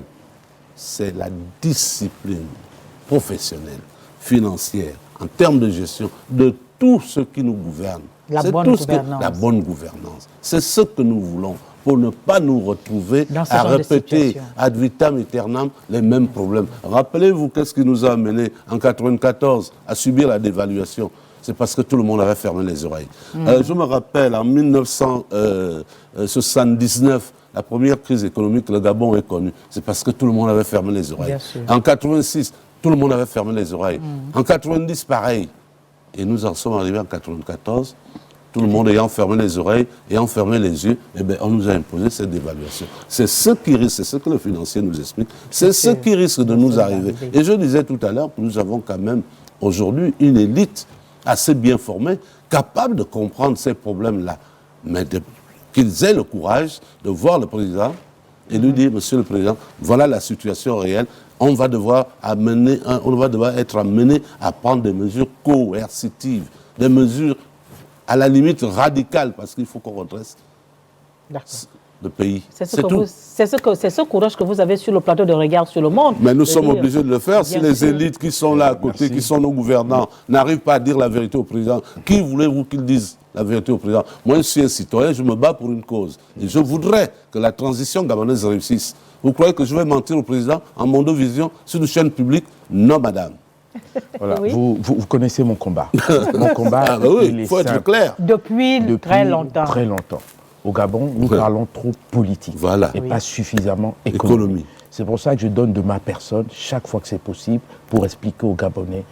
C'est la discipline professionnelle, financière, en termes de gestion, de tout ce qui nous gouverne. La bonne gouvernance. C'est ce que nous voulons, pour ne pas nous retrouver à répéter ad vitam aeternam les mêmes problèmes. Rappelez-vous qu'est-ce qui nous a amené en 1994 à subir la dévaluation. C'est parce que tout le monde avait fermé les oreilles. Je me rappelle, en 1979, la première crise économique que le Gabon ait connue, c'est parce que tout le monde avait fermé les oreilles. En 86, tout le monde avait fermé les oreilles. En 90, pareil. Et nous en sommes arrivés en 94, tout le monde ayant fermé les oreilles, ayant fermé les yeux, eh bien, on nous a imposé cette dévaluation. C'est ce qui risque, c'est ce que le financier nous explique, c'est ce qui risque de nous arriver. Et je disais tout à l'heure que nous avons quand même aujourd'hui une élite assez bien formés, capables de comprendre ces problèmes-là. Mais qu'ils aient le courage de voir le président et lui dire, Monsieur le Président, voilà la situation réelle, on va devoir être amené à prendre des mesures coercitives, des mesures à la limite radicales, parce qu'il faut qu'on redresse le pays. C'est ce courage que vous avez sur le plateau de Regard sur le Monde. Mais nous sommes obligés de le faire. Si les élites qui sont là à côté, qui sont nos gouvernants, n'arrivent pas à dire la vérité au président, qui voulez-vous qu'ils disent la vérité au président? Moi, je suis un citoyen, je me bats pour une cause. Et je voudrais que la transition gabonaise réussisse. Vous croyez que je vais mentir au président en Mondovision sur une chaîne publique? Non, madame. Voilà. Vous connaissez mon combat. Mon combat, il faut être clair. Depuis très longtemps. Très longtemps. Au Gabon, nous parlons trop politique et pas suffisamment économie. C'est pour ça que je donne de ma personne, chaque fois que c'est possible, pour expliquer aux Gabonais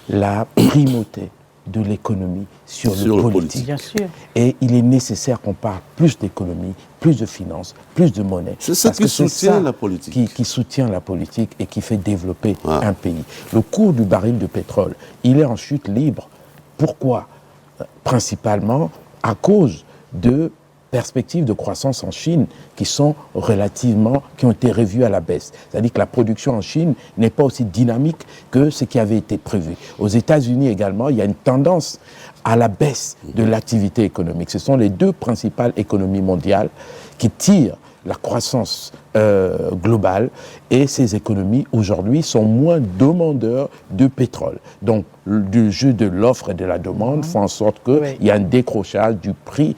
la primauté de l'économie sur le politique. Bien sûr. Et il est nécessaire qu'on parle plus d'économie, plus de finances, plus de monnaie. C'est ce qui soutient la politique. Qui soutient la politique et qui fait développer un pays. Le cours du baril de pétrole, il est en chute libre. Pourquoi? Principalement à cause de perspectives de croissance en Chine qui ont été revues à la baisse. C'est-à-dire que la production en Chine n'est pas aussi dynamique que ce qui avait été prévu. Aux États-Unis également, il y a une tendance à la baisse de l'activité économique. Ce sont les deux principales économies mondiales qui tirent la croissance globale, et ces économies aujourd'hui sont moins demandeurs de pétrole. Donc le jeu de l'offre et de la demande fait en sorte qu'il y a un décrochage du prix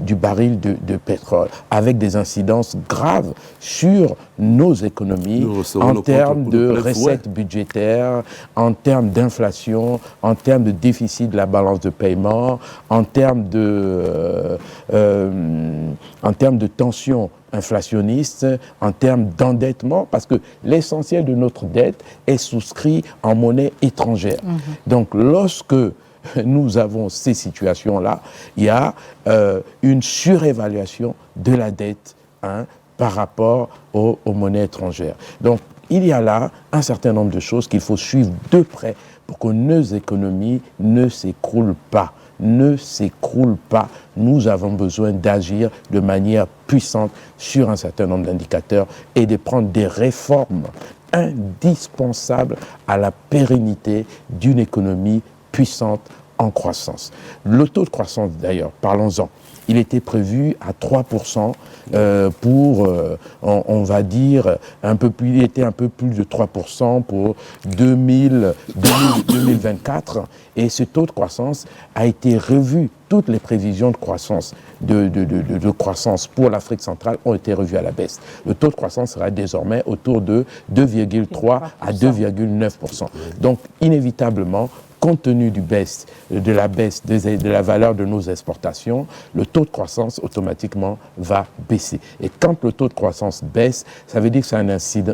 du baril de pétrole, avec des incidences graves sur nos économies en termes de recettes budgétaires, en termes d'inflation, en termes de déficit de la balance de paiement, en termes de tensions inflationniste, en termes d'endettement, parce que l'essentiel de notre dette est souscrit en monnaie étrangère. Donc lorsque nous avons ces situations-là, il y a une surévaluation de la dette par rapport aux monnaies étrangères. Donc il y a là un certain nombre de choses qu'il faut suivre de près pour que nos économies ne s'écroulent pas. Nous avons besoin d'agir de manière puissante sur un certain nombre d'indicateurs et de prendre des réformes indispensables à la pérennité d'une économie puissante en croissance. Le taux de croissance, d'ailleurs, parlons-en, il était prévu à 3% on va dire, il était un peu plus de 3% pour 2024. Et ce taux de croissance a été revu. Toutes les prévisions de croissance, de croissance pour l'Afrique centrale ont été revues à la baisse. Le taux de croissance sera désormais autour de 2,3 à 2,9%. Donc, inévitablement, compte tenu de la baisse de la valeur de nos exportations, le taux de croissance automatiquement va baisser. Et quand le taux de croissance baisse, ça veut dire que ça a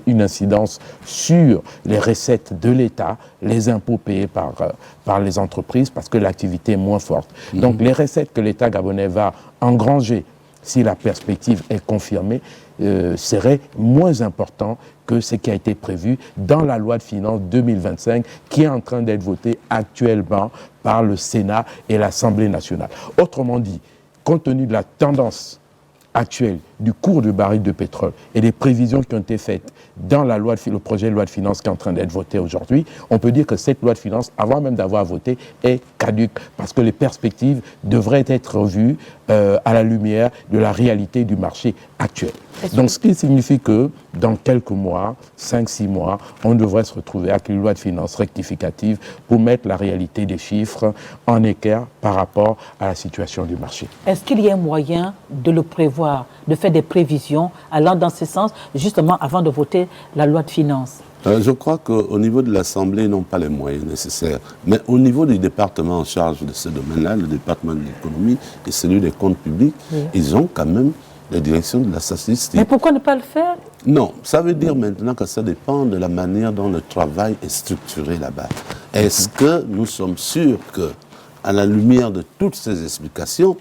une incidence sur les recettes de l'État, les impôts payés par les entreprises, parce que l'activité est moins forte. Donc les recettes que l'État gabonais va engranger, si la perspective est confirmée, serait moins important que ce qui a été prévu dans la loi de finances 2025 qui est en train d'être votée actuellement par le Sénat et l'Assemblée nationale. Autrement dit, compte tenu de la tendance actuelle du cours du baril de pétrole et des prévisions qui ont été faites dans le projet de loi de finances qui est en train d'être voté aujourd'hui, on peut dire que cette loi de finances, avant même d'avoir voté, est caduque parce que les perspectives devraient être revues à la lumière de la réalité du marché actuel. Donc ce qui signifie que dans quelques mois, 5-6 mois, on devrait se retrouver avec une loi de finances rectificative pour mettre la réalité des chiffres en équerre par rapport à la situation du marché. Est-ce qu'il y a un moyen de le prévoir, de faire des prévisions allant dans ce sens, justement avant de voter la loi de finances? Je crois qu'au niveau de l'Assemblée, ils n'ont pas les moyens nécessaires. Mais au niveau du département en charge de ce domaine-là, le département de l'économie et celui des comptes publics, ils ont quand même la direction de la statistique. Mais pourquoi ne pas le faire? Non, ça veut dire maintenant que ça dépend de la manière dont le travail est structuré là-bas. Est-ce que nous sommes sûrs que, à la lumière de toutes ces explications,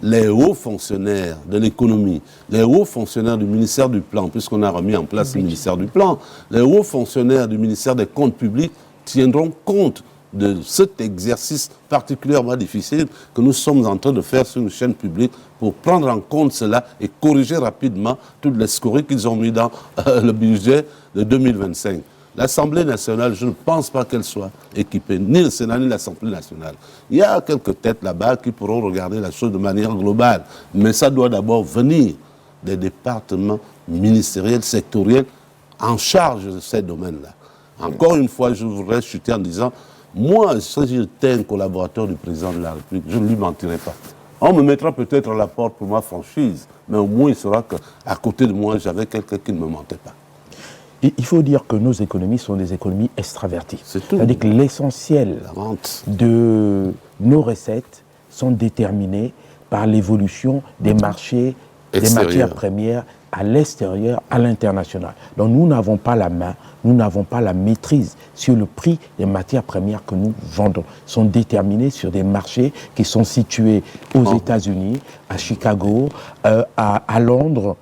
les hauts fonctionnaires de l'économie, les hauts fonctionnaires du ministère du Plan, puisqu'on a remis en place le ministère du Plan, les hauts fonctionnaires du ministère des Comptes publics tiendront compte de cet exercice particulièrement difficile que nous sommes en train de faire sur une chaîne publique pour prendre en compte cela et corriger rapidement toutes les scories qu'ils ont mis dans le budget de 2025. L'Assemblée nationale, je ne pense pas qu'elle soit équipée, ni le Sénat, ni l'Assemblée nationale. Il y a quelques têtes là-bas qui pourront regarder la chose de manière globale, mais ça doit d'abord venir des départements ministériels, sectoriels, en charge de ces domaines-là. Encore une fois, je voudrais chuter en disant, moi, si j'étais un collaborateur du président de la République, je ne lui mentirais pas. On me mettra peut-être à la porte pour ma franchise, mais au moins il saura qu'à côté de moi, j'avais quelqu'un qui ne me mentait pas. Il faut dire que nos économies sont des économies extraverties. C'est tout. C'est-à-dire que l'essentiel de nos recettes sont déterminés par l'évolution des marchés, des matières premières à l'extérieur, à l'international. Donc nous n'avons pas la main, nous n'avons pas la maîtrise sur le prix des matières premières que nous vendons. Ils sont déterminés sur des marchés qui sont situés aux États-Unis, à Chicago, à Londres,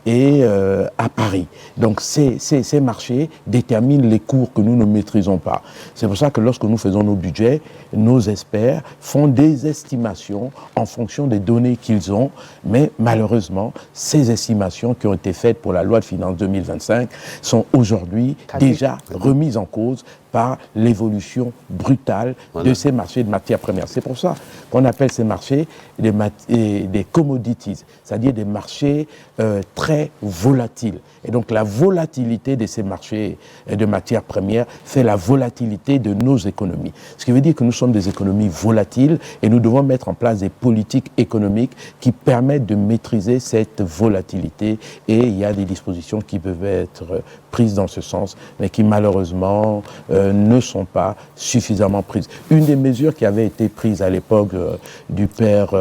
et à Paris. Donc ces marchés déterminent les cours que nous ne maîtrisons pas. C'est pour ça que lorsque nous faisons nos budgets, nos experts font des estimations en fonction des données qu'ils ont, mais malheureusement, ces estimations qui ont été faites pour la loi de finances 2025 sont aujourd'hui déjà remises en cause par l'évolution brutale de ces marchés de matières premières. C'est pour ça qu'on appelle ces marchés des commodities, c'est-à-dire des marchés très volatiles. Et donc la volatilité de ces marchés de matières premières fait la volatilité de nos économies. Ce qui veut dire que nous sommes des économies volatiles et nous devons mettre en place des politiques économiques qui permettent de maîtriser cette volatilité. Et il y a des dispositions qui peuvent être prises dans ce sens, mais qui malheureusement ne sont pas suffisamment prises. Une des mesures qui avait été prise à l'époque du père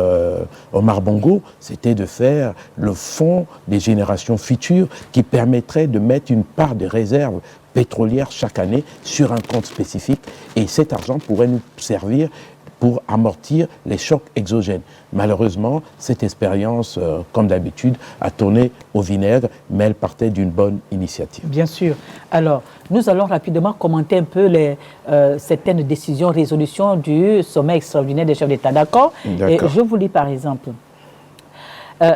Omar Bongo, c'était de faire le fonds des générations futures qui permettrait de mettre une part de réserve pétrolière chaque année sur un compte spécifique et cet argent pourrait nous servir pour amortir les chocs exogènes. Malheureusement, cette expérience, comme d'habitude, a tourné au vinaigre, mais elle partait d'une bonne initiative. Bien sûr. Alors, nous allons rapidement commenter un peu certaines décisions, résolutions du sommet extraordinaire des chefs d'État. D'accord? Et je vous lis par exemple.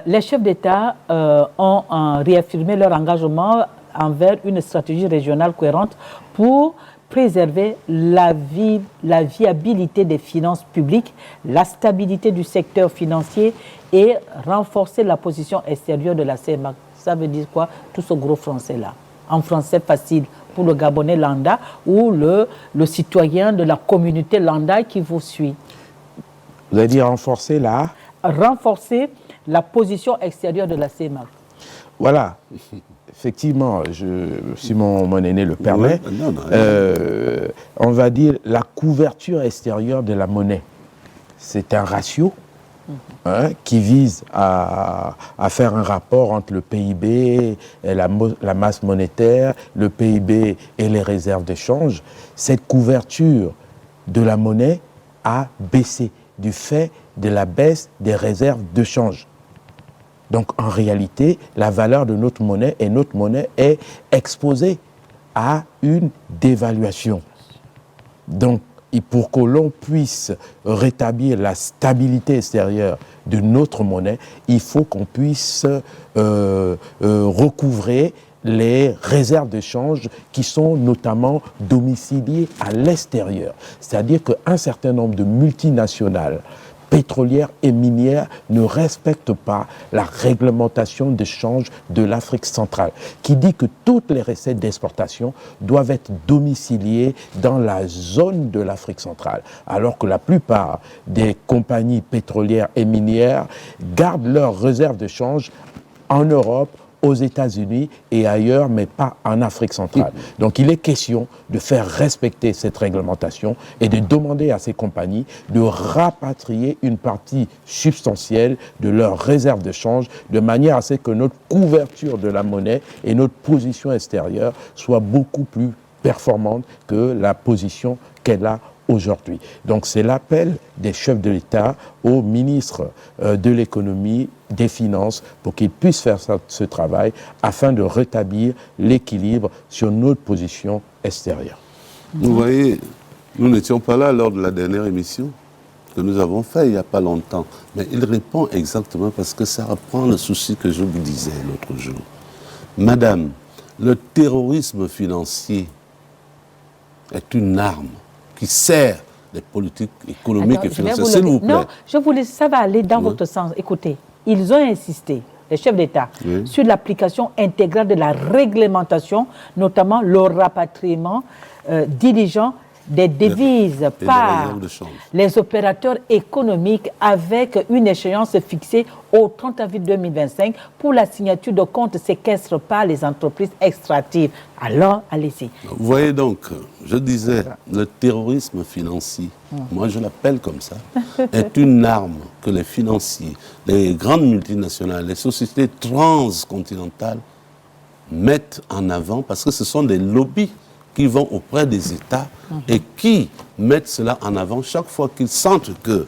Les chefs d'État ont réaffirmé leur engagement envers une stratégie régionale cohérente pour préserver la viabilité des finances publiques, la stabilité du secteur financier et renforcer la position extérieure de la CEMAC. Ça veut dire quoi? Tout ce gros français-là. En français facile pour le Gabonais lambda ou le citoyen de la communauté lambda qui vous suit. Vous avez dit renforcer renforcer la position extérieure de la CEMAC. Voilà. Effectivement, si mon aîné le permet, on va dire la couverture extérieure de la monnaie. C'est un ratio qui vise à faire un rapport entre le PIB et la masse monétaire, le PIB et les réserves de change. Cette couverture de la monnaie a baissé du fait de la baisse des réserves de change. Donc, en réalité, la valeur de notre monnaie est exposée à une dévaluation. Donc, et pour que l'on puisse rétablir la stabilité extérieure de notre monnaie, il faut qu'on puisse recouvrer les réserves de change qui sont notamment domiciliées à l'extérieur. C'est-à-dire qu'un certain nombre de multinationales pétrolières et minières ne respectent pas la réglementation de change de l'Afrique centrale, qui dit que toutes les recettes d'exportation doivent être domiciliées dans la zone de l'Afrique centrale, alors que la plupart des compagnies pétrolières et minières gardent leurs réserves de change en Europe, aux États-Unis et ailleurs, mais pas en Afrique centrale. Donc il est question de faire respecter cette réglementation et de demander à ces compagnies de rapatrier une partie substantielle de leurs réserves de change de manière à ce que notre couverture de la monnaie et notre position extérieure soient beaucoup plus performantes que la position qu'elle a aujourd'hui. Donc c'est l'appel des chefs de l'État aux ministres de l'économie, des finances, pour qu'ils puissent faire ce travail afin de rétablir l'équilibre sur notre position extérieure. Vous voyez, nous n'étions pas là lors de la dernière émission que nous avons faite il n'y a pas longtemps. Mais il répond exactement parce que ça reprend le souci que je vous disais l'autre jour. Madame, le terrorisme financier est une arme qui sert les politiques économiques et financières. S'il vous plaît. Non, je voulais, ça va aller dans votre sens. Écoutez, ils ont insisté, les chefs d'État, sur l'application intégrale de la réglementation, notamment le rapatriement diligent des devises par les opérateurs économiques avec une échéance fixée au 30 avril 2025 pour la signature de comptes séquestres par les entreprises extractives. Alors, allez-y. Vous voyez donc, je disais, le terrorisme financier, moi je l'appelle comme ça, est une arme que les financiers, les grandes multinationales, les sociétés transcontinentales mettent en avant parce que ce sont des lobbies qui vont auprès des États et qui mettent cela en avant chaque fois qu'ils sentent que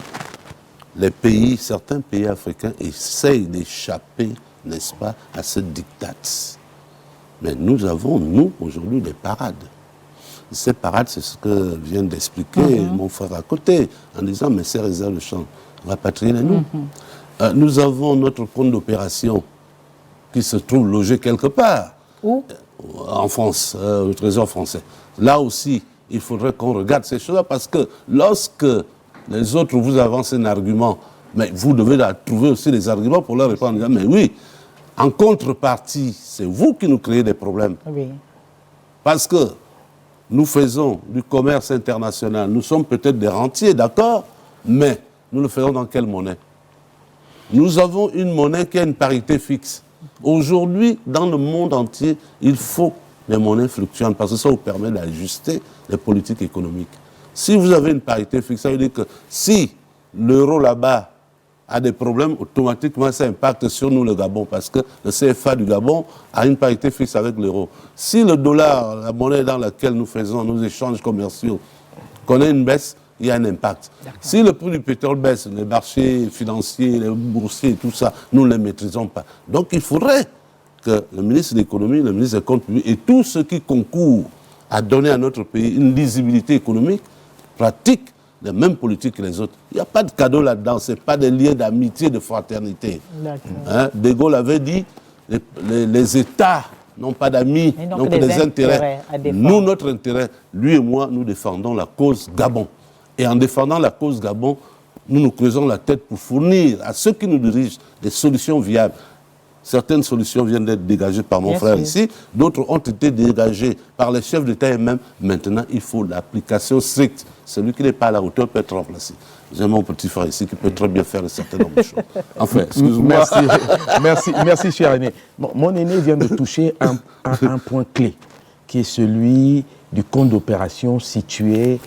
les pays, certains pays africains essayent d'échapper, n'est-ce pas, à ce diktat. Mais nous avons, nous, aujourd'hui, des parades. Ces parades, c'est ce que vient d'expliquer mon frère à côté, en disant, mais ces réserves de change, rapatriez-les-nous. Nous avons notre compte d'opération qui se trouve logé quelque part. Où ? En France, le Trésor français. Là aussi, il faudrait qu'on regarde ces choses-là parce que lorsque les autres vous avancent un argument, mais vous devez trouver aussi des arguments pour leur répondre en disant, mais oui, en contrepartie, c'est vous qui nous créez des problèmes. Oui. Parce que nous faisons du commerce international, nous sommes peut-être des rentiers, d'accord, mais nous le faisons dans quelle monnaie? Nous avons une monnaie qui a une parité fixe. Aujourd'hui, dans le monde entier, il faut des monnaies fluctuantes parce que ça vous permet d'ajuster les politiques économiques. Si vous avez une parité fixe, ça veut dire que si l'euro là-bas a des problèmes, automatiquement ça impacte sur nous le Gabon parce que le CFA du Gabon a une parité fixe avec l'euro. Si le dollar, la monnaie dans laquelle nous faisons nos échanges commerciaux, connaît une baisse, il y a un impact. Si le prix du pétrole baisse, les marchés financiers, les boursiers, tout ça, nous ne les maîtrisons pas. Donc il faudrait que le ministre de l'économie, le ministre des comptes publics et tous ceux qui concourent à donner à notre pays une lisibilité économique pratiquent les mêmes politiques que les autres. Il n'y a pas de cadeau là-dedans, ce n'est pas des liens d'amitié, de fraternité. De Gaulle avait dit les États n'ont pas d'amis, n'ont que des intérêts. Nous, notre intérêt, lui et moi, nous défendons la cause Gabon. Et en défendant la cause Gabon, nous nous creusons la tête pour fournir à ceux qui nous dirigent des solutions viables. Certaines solutions viennent d'être dégagées par mon frère ici, d'autres ont été dégagées par les chefs d'État et même. Maintenant, il faut l'application stricte. Celui qui n'est pas à la hauteur peut être remplacé. J'ai mon petit frère ici qui peut très bien faire un certain nombre de choses. Enfin, excuse-moi. Merci, cher aîné. Mon aîné vient de toucher un point clé, qui est celui du compte d'opération situé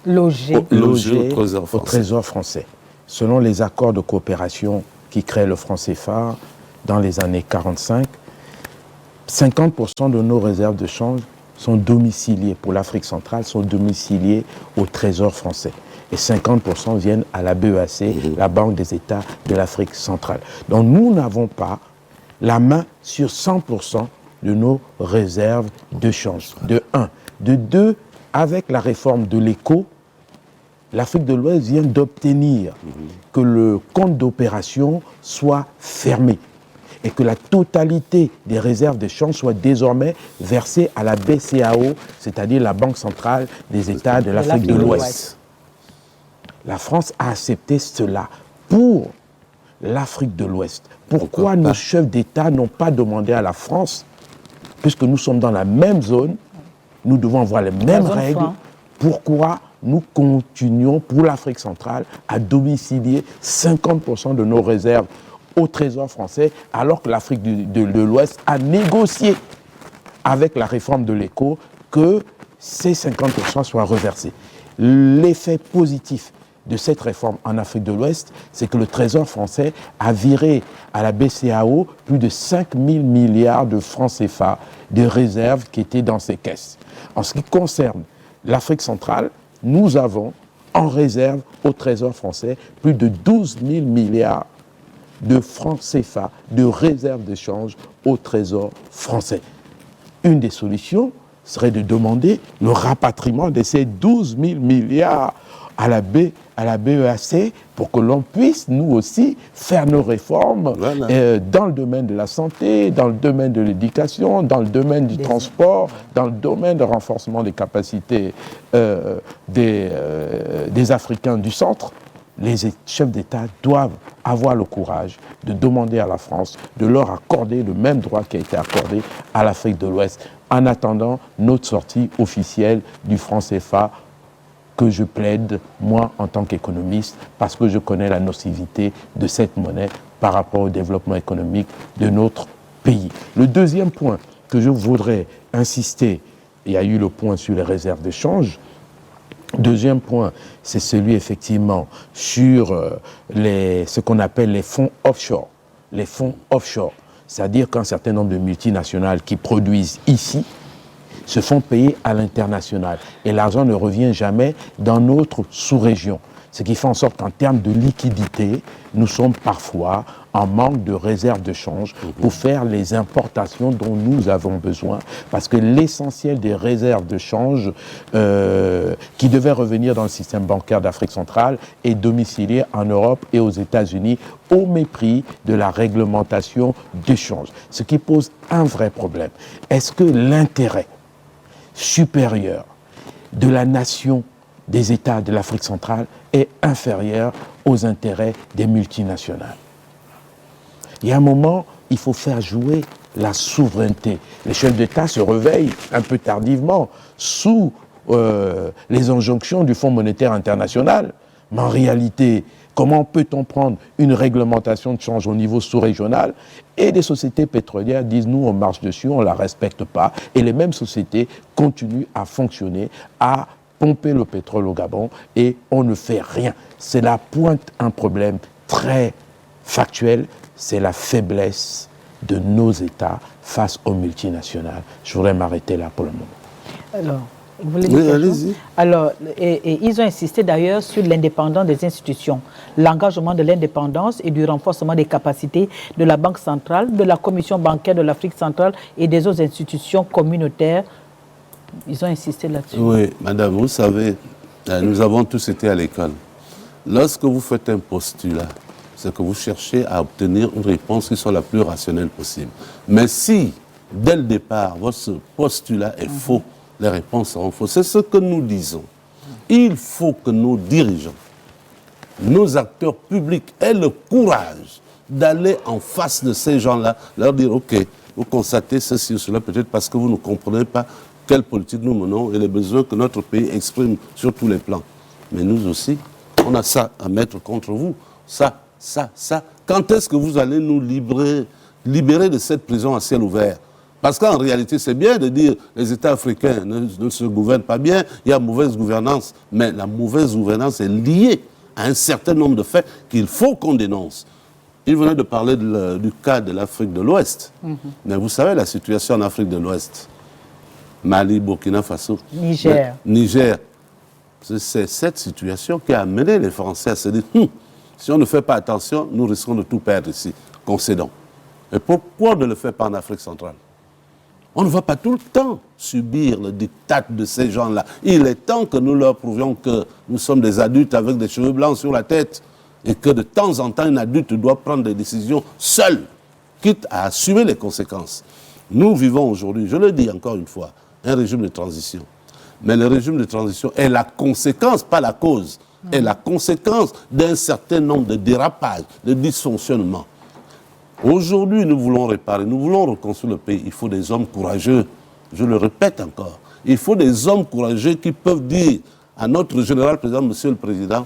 logé au Trésor français. Selon les accords de coopération qui créent le franc CFA, dans les années 45, 50% de nos réserves de change sont domiciliées, pour l'Afrique centrale, sont domiciliées au Trésor français. Et 50% viennent à la BEAC, la Banque des États de l'Afrique centrale. Donc nous n'avons pas la main sur 100% de nos réserves de change, de 1. De 2, avec la réforme de l'éco, l'Afrique de l'Ouest vient d'obtenir que le compte d'opération soit fermé et que la totalité des réserves de change soit désormais versée à la BCAO, c'est-à-dire la Banque centrale des États de l'Afrique de l'Ouest. La France a accepté cela pour l'Afrique de l'Ouest. Pourquoi nos chefs d'État n'ont pas demandé à la France, puisque nous sommes dans la même zone, nous devons avoir les mêmes règles, pourquoi nous continuons pour l'Afrique centrale à domicilier 50% de nos réserves au Trésor français, alors que l'Afrique de l'Ouest a négocié avec la réforme de l'éco que ces 50% soient reversés. L'effet positif de cette réforme en Afrique de l'Ouest, c'est que le Trésor français a viré à la BCAO plus de 5 000 milliards de francs CFA de réserves qui étaient dans ces caisses. En ce qui concerne l'Afrique centrale, nous avons en réserve au Trésor français plus de 12 000 milliards de francs CFA de réserves d'échange au Trésor français. Une des solutions serait de demander le rapatriement de ces 12 000 milliards à la BEAC pour que l'on puisse, nous aussi, faire nos réformes dans le domaine de la santé, dans le domaine de l'éducation, dans le domaine du transport, dans le domaine de renforcement des capacités des Africains du centre. Les chefs d'État doivent avoir le courage de demander à la France de leur accorder le même droit qui a été accordé à l'Afrique de l'Ouest, en attendant notre sortie officielle du franc CFA, que je plaide, moi, en tant qu'économiste, parce que je connais la nocivité de cette monnaie par rapport au développement économique de notre pays. Le deuxième point que je voudrais insister, il y a eu le point sur les réserves de change. Deuxième point, c'est celui effectivement sur ce qu'on appelle les fonds offshore. Les fonds offshore, c'est-à-dire qu'un certain nombre de multinationales qui produisent ici se font payer à l'international. Et l'argent ne revient jamais dans notre sous-région. Ce qui fait en sorte qu'en termes de liquidité, nous sommes parfois en manque de réserves de change pour faire les importations dont nous avons besoin. Parce que l'essentiel des réserves de change qui devaient revenir dans le système bancaire d'Afrique centrale est domicilié en Europe et aux États-Unis au mépris de la réglementation d'échange. Ce qui pose un vrai problème. Est-ce que l'intérêt supérieur de la nation des États de l'Afrique centrale est inférieur aux intérêts des multinationales? Il y a un moment, il faut faire jouer la souveraineté. Les chefs d'État se réveillent un peu tardivement sous les injonctions du Fonds monétaire international. Mais en réalité, comment peut-on prendre une réglementation de change au niveau sous-régional et des sociétés pétrolières disent nous on marche dessus, on ne la respecte pas, et les mêmes sociétés continuent à fonctionner, à pomper le pétrole au Gabon et on ne fait rien. C'est là pointe un problème très factuel, c'est la faiblesse de nos États face aux multinationales. Je voudrais m'arrêter là pour le moment. Alors, vous voulez dire quelque chose ? Alors, et ils ont insisté d'ailleurs sur l'indépendance des institutions, l'engagement de l'indépendance et du renforcement des capacités de la Banque centrale, de la Commission bancaire de l'Afrique centrale et des autres institutions communautaires. Ils ont insisté là-dessus. Oui, madame, vous savez, nous avons tous été à l'école. Lorsque vous faites un postulat, c'est que vous cherchez à obtenir une réponse qui soit la plus rationnelle possible. Mais si dès le départ, votre postulat est faux, les réponses seront fausses. C'est ce que nous disons. Il faut que nos dirigeants, nos acteurs publics aient le courage d'aller en face de ces gens-là, leur dire, OK, vous constatez ceci ou cela, peut-être parce que vous ne comprenez pas quelle politique nous menons et les besoins que notre pays exprime sur tous les plans. Mais nous aussi, on a ça à mettre contre vous. Ça. Quand est-ce que vous allez nous libérer de cette prison à ciel ouvert? Parce qu'en réalité, c'est bien de dire que les États africains ne se gouvernent pas bien, il y a mauvaise gouvernance. Mais la mauvaise gouvernance est liée à un certain nombre de faits qu'il faut qu'on dénonce. Il venait de parler du cas de l'Afrique de l'Ouest. Mais vous savez la situation en Afrique de l'Ouest. Mali, Burkina Faso, Niger. C'est cette situation qui a amené les Français à se dire si on ne fait pas attention, nous risquons de tout perdre ici. Concédons. Et pourquoi on ne le fait pas en Afrique centrale? On ne va pas tout le temps subir le diktat de ces gens-là. Il est temps que nous leur prouvions que nous sommes des adultes avec des cheveux blancs sur la tête et que de temps en temps, un adulte doit prendre des décisions seul, quitte à assumer les conséquences. Nous vivons aujourd'hui, je le dis encore une fois, un régime de transition. Mais le régime de transition est la conséquence, pas la cause, est la conséquence d'un certain nombre de dérapages, de dysfonctionnements. Aujourd'hui, nous voulons réparer, nous voulons reconstruire le pays. Il faut des hommes courageux. Je le répète encore. Il faut des hommes courageux qui peuvent dire à notre général président, monsieur le président,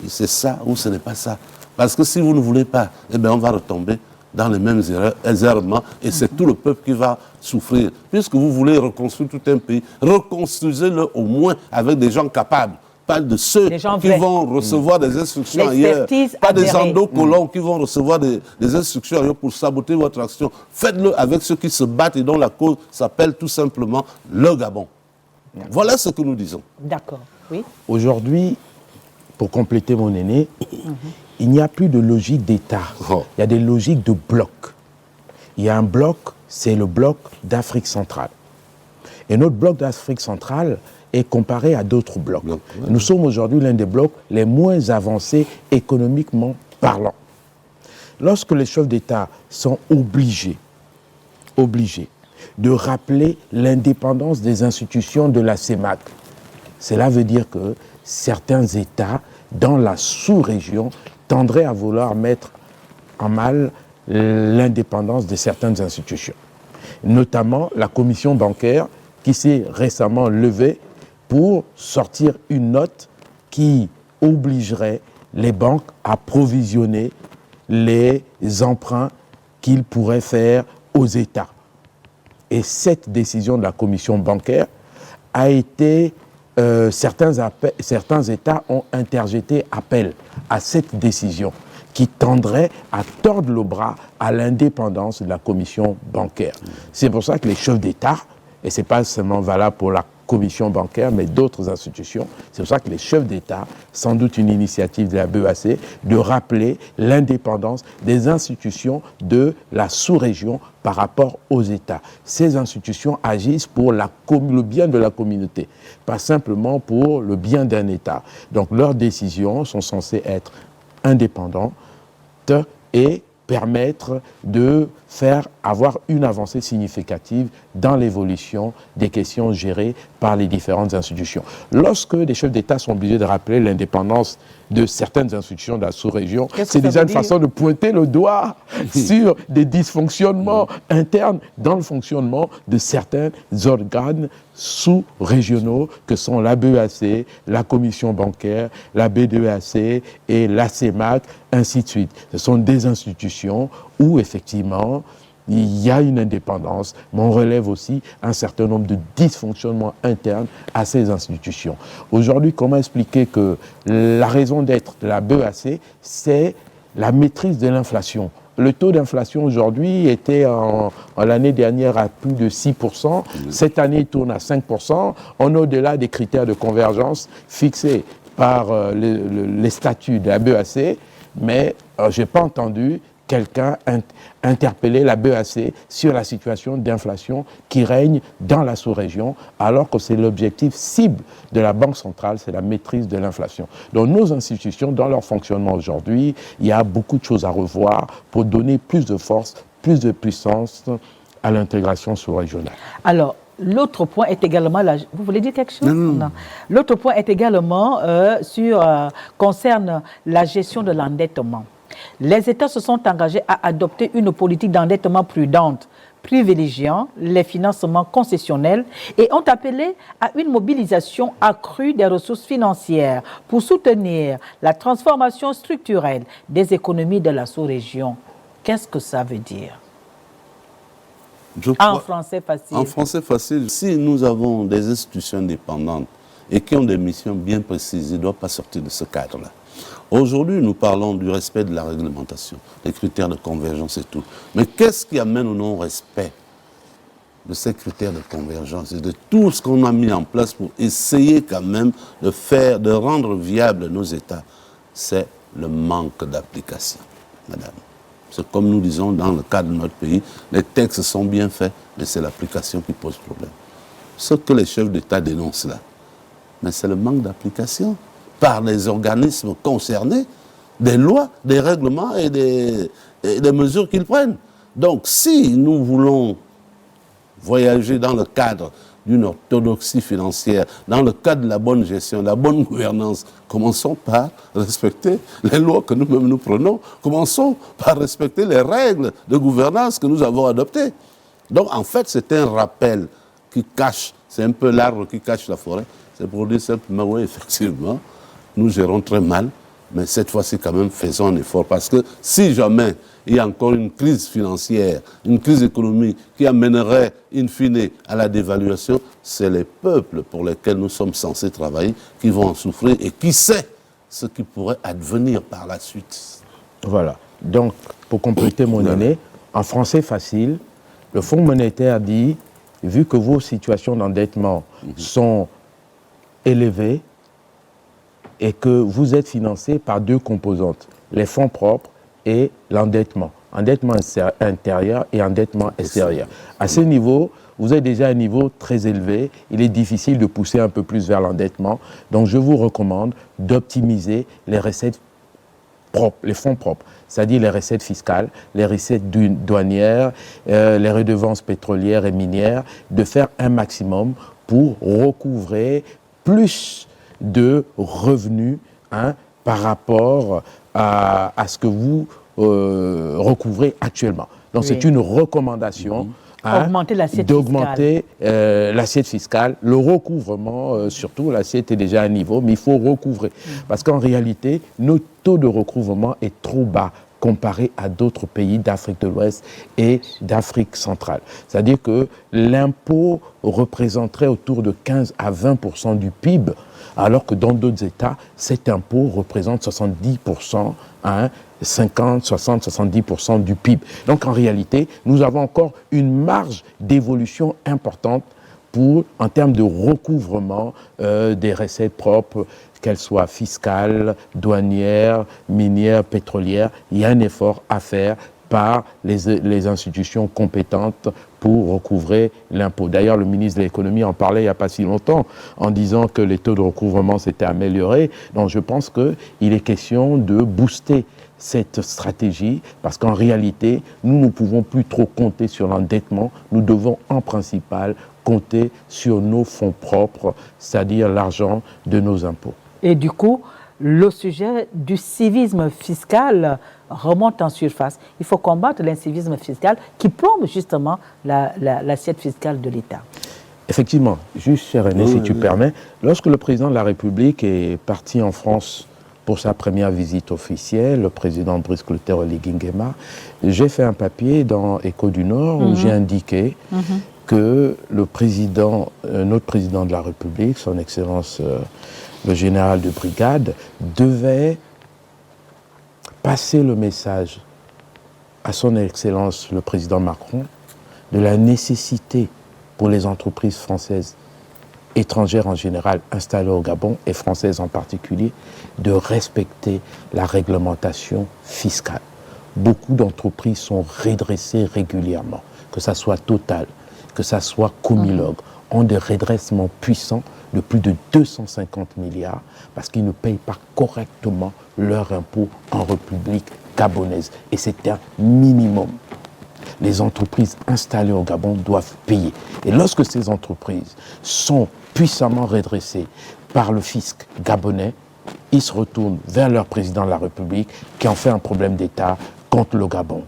c'est ça ou ce n'est pas ça. Parce que si vous ne voulez pas, eh bien on va retomber dans les mêmes errements et c'est tout le peuple qui va souffrir. Puisque vous voulez reconstruire tout un pays, reconstruisez-le au moins avec des gens capables. Pas de ceux qui vont recevoir des instructions ailleurs, pas des endocolons qui vont recevoir des instructions ailleurs pour saboter votre action. Faites-le avec ceux qui se battent et dont la cause s'appelle tout simplement le Gabon. Voilà ce que nous disons. D'accord, oui. Aujourd'hui, pour compléter mon aîné, il n'y a plus de logique d'État. Il y a des logiques de bloc. Il y a un bloc, c'est le bloc d'Afrique centrale. Et notre bloc d'Afrique centrale est comparé à d'autres blocs. Nous sommes aujourd'hui l'un des blocs les moins avancés économiquement parlant. Lorsque les chefs d'État sont obligés de rappeler l'indépendance des institutions de la CEMAC, cela veut dire que certains États dans la sous-région tendraient à vouloir mettre en mal l'indépendance de certaines institutions. Notamment la commission bancaire qui s'est récemment levée pour sortir une note qui obligerait les banques à provisionner les emprunts qu'ils pourraient faire aux États. Et cette décision de la commission bancaire a été... certains États ont interjeté appel à cette décision qui tendrait à tordre le bras à l'indépendance de la commission bancaire. C'est pour ça que les chefs d'État, et ce n'est pas seulement valable pour la commission bancaire, mais d'autres institutions. C'est pour ça que les chefs d'État, sans doute une initiative de la BEAC, de rappeler l'indépendance des institutions de la sous-région par rapport aux États. Ces institutions agissent pour le bien de la communauté, pas simplement pour le bien d'un État. Donc leurs décisions sont censées être indépendantes et permettre de faire avoir une avancée significative dans l'évolution des questions gérées par les différentes institutions. Lorsque les chefs d'État sont obligés de rappeler l'indépendance de certaines institutions de la sous-région, c'est déjà une façon de pointer le doigt sur des dysfonctionnements internes dans le fonctionnement de certains organes sous-régionaux que sont la BEAC, la Commission bancaire, la BDEAC et la CEMAC, ainsi de suite. Ce sont des institutions où effectivement il y a une indépendance, mais on relève aussi un certain nombre de dysfonctionnements internes à ces institutions. Aujourd'hui, comment expliquer que la raison d'être de la BEAC, c'est la maîtrise de l'inflation? Le taux d'inflation aujourd'hui était l'année dernière à plus de 6%. Cette année, il tourne à 5%. On est au-delà des critères de convergence fixés par les statuts de la BEAC, mais je n'ai pas entendu quelqu'un interpeller la BEAC sur la situation d'inflation qui règne dans la sous-région, alors que c'est l'objectif cible de la Banque centrale, c'est la maîtrise de l'inflation. Dans nos institutions, dans leur fonctionnement aujourd'hui, il y a beaucoup de choses à revoir pour donner plus de force, plus de puissance à l'intégration sous-régionale. Alors, l'autre point est également... Vous voulez dire quelque chose? Non. L'autre point est également concerne la gestion de l'endettement. Les États se sont engagés à adopter une politique d'endettement prudente, privilégiant les financements concessionnels et ont appelé à une mobilisation accrue des ressources financières pour soutenir la transformation structurelle des économies de la sous-région. Qu'est-ce que ça veut dire? En français facile. En français facile, si nous avons des institutions indépendantes et qui ont des missions bien précises, ils ne doivent pas sortir de ce cadre-là. Aujourd'hui, nous parlons du respect de la réglementation, des critères de convergence et tout. Mais qu'est-ce qui amène au non-respect de ces critères de convergence et de tout ce qu'on a mis en place pour essayer quand même de rendre viables nos États? C'est le manque d'application, madame. C'est comme nous disons dans le cas de notre pays, les textes sont bien faits, mais c'est l'application qui pose problème. Ce que les chefs d'État dénoncent là, mais c'est le manque d'application par les organismes concernés, des lois, des règlements et des mesures qu'ils prennent. Donc si nous voulons voyager dans le cadre d'une orthodoxie financière, dans le cadre de la bonne gestion, de la bonne gouvernance, commençons par respecter les lois que nous-mêmes nous prenons, commençons par respecter les règles de gouvernance que nous avons adoptées. Donc en fait, c'est un rappel qui cache, c'est un peu l'arbre qui cache la forêt, c'est pour dire simplement, oui, effectivement, nous gérons très mal, mais cette fois-ci quand même faisons un effort, parce que si jamais il y a encore une crise financière, une crise économique qui amènerait in fine à la dévaluation, c'est les peuples pour lesquels nous sommes censés travailler qui vont en souffrir, et qui sait ce qui pourrait advenir par la suite. Voilà. Donc, pour compléter mon année, en français facile, le Fonds monétaire dit, vu que vos situations d'endettement sont élevées et que vous êtes financé par deux composantes, les fonds propres et l'endettement. Endettement intérieur et endettement extérieur. À ce niveau, vous êtes déjà à un niveau très élevé. Il est difficile de pousser un peu plus vers l'endettement. Donc, je vous recommande d'optimiser les recettes propres, les fonds propres, c'est-à-dire les recettes fiscales, les recettes douanières, les redevances pétrolières et minières, de faire un maximum pour recouvrer plus de revenus par rapport à ce que vous recouvrez actuellement. Donc, c'est une recommandation d'augmenter l'assiette fiscale, le recouvrement, surtout l'assiette est déjà à niveau, mais il faut recouvrer. Parce qu'en réalité, notre taux de recouvrement est trop bas comparé à d'autres pays d'Afrique de l'Ouest et d'Afrique centrale. C'est-à-dire que l'impôt représenterait autour de 15 à 20% du PIB, alors que dans d'autres États, cet impôt représente 70%, 50, 60, 70% du PIB. Donc en réalité, nous avons encore une marge d'évolution importante en termes de recouvrement des recettes propres, qu'elles soient fiscales, douanières, minières, pétrolières. Il y a un effort à faire par les institutions compétentes pour recouvrer l'impôt. D'ailleurs, le ministre de l'économie en parlait il n'y a pas si longtemps, en disant que les taux de recouvrement s'étaient améliorés. Donc je pense qu'il est question de booster cette stratégie, parce qu'en réalité, nous ne pouvons plus trop compter sur l'endettement. Nous devons en principal compter sur nos fonds propres, c'est-à-dire l'argent de nos impôts. Et du coup, le sujet du civisme fiscal remonte en surface. Il faut combattre l'incivisme fiscal qui plombe justement l'assiette fiscale de l'État. Effectivement, juste cher René, si tu permets, lorsque le président de la République est parti en France pour sa première visite officielle, le président Brice Clotaire Oligui Nguema, j'ai fait un papier dans Écho du Nord où j'ai indiqué que le président, notre président de la République, son Excellence le général de brigade, devait passer le message à son Excellence le président Macron de la nécessité pour les entreprises françaises, étrangères en général, installées au Gabon et françaises en particulier, de respecter la réglementation fiscale. Beaucoup d'entreprises sont redressées régulièrement, que ça soit Total, que ça soit Comilog, ont des redressements puissants de plus de 250 milliards parce qu'ils ne payent pas correctement leurs impôts en République gabonaise. Et c'est un minimum. les entreprises installées au Gabon doivent payer. Et lorsque ces entreprises sont puissamment redressées par le fisc gabonais, ils se retournent vers leur président de la République qui en fait un problème d'État contre le Gabon.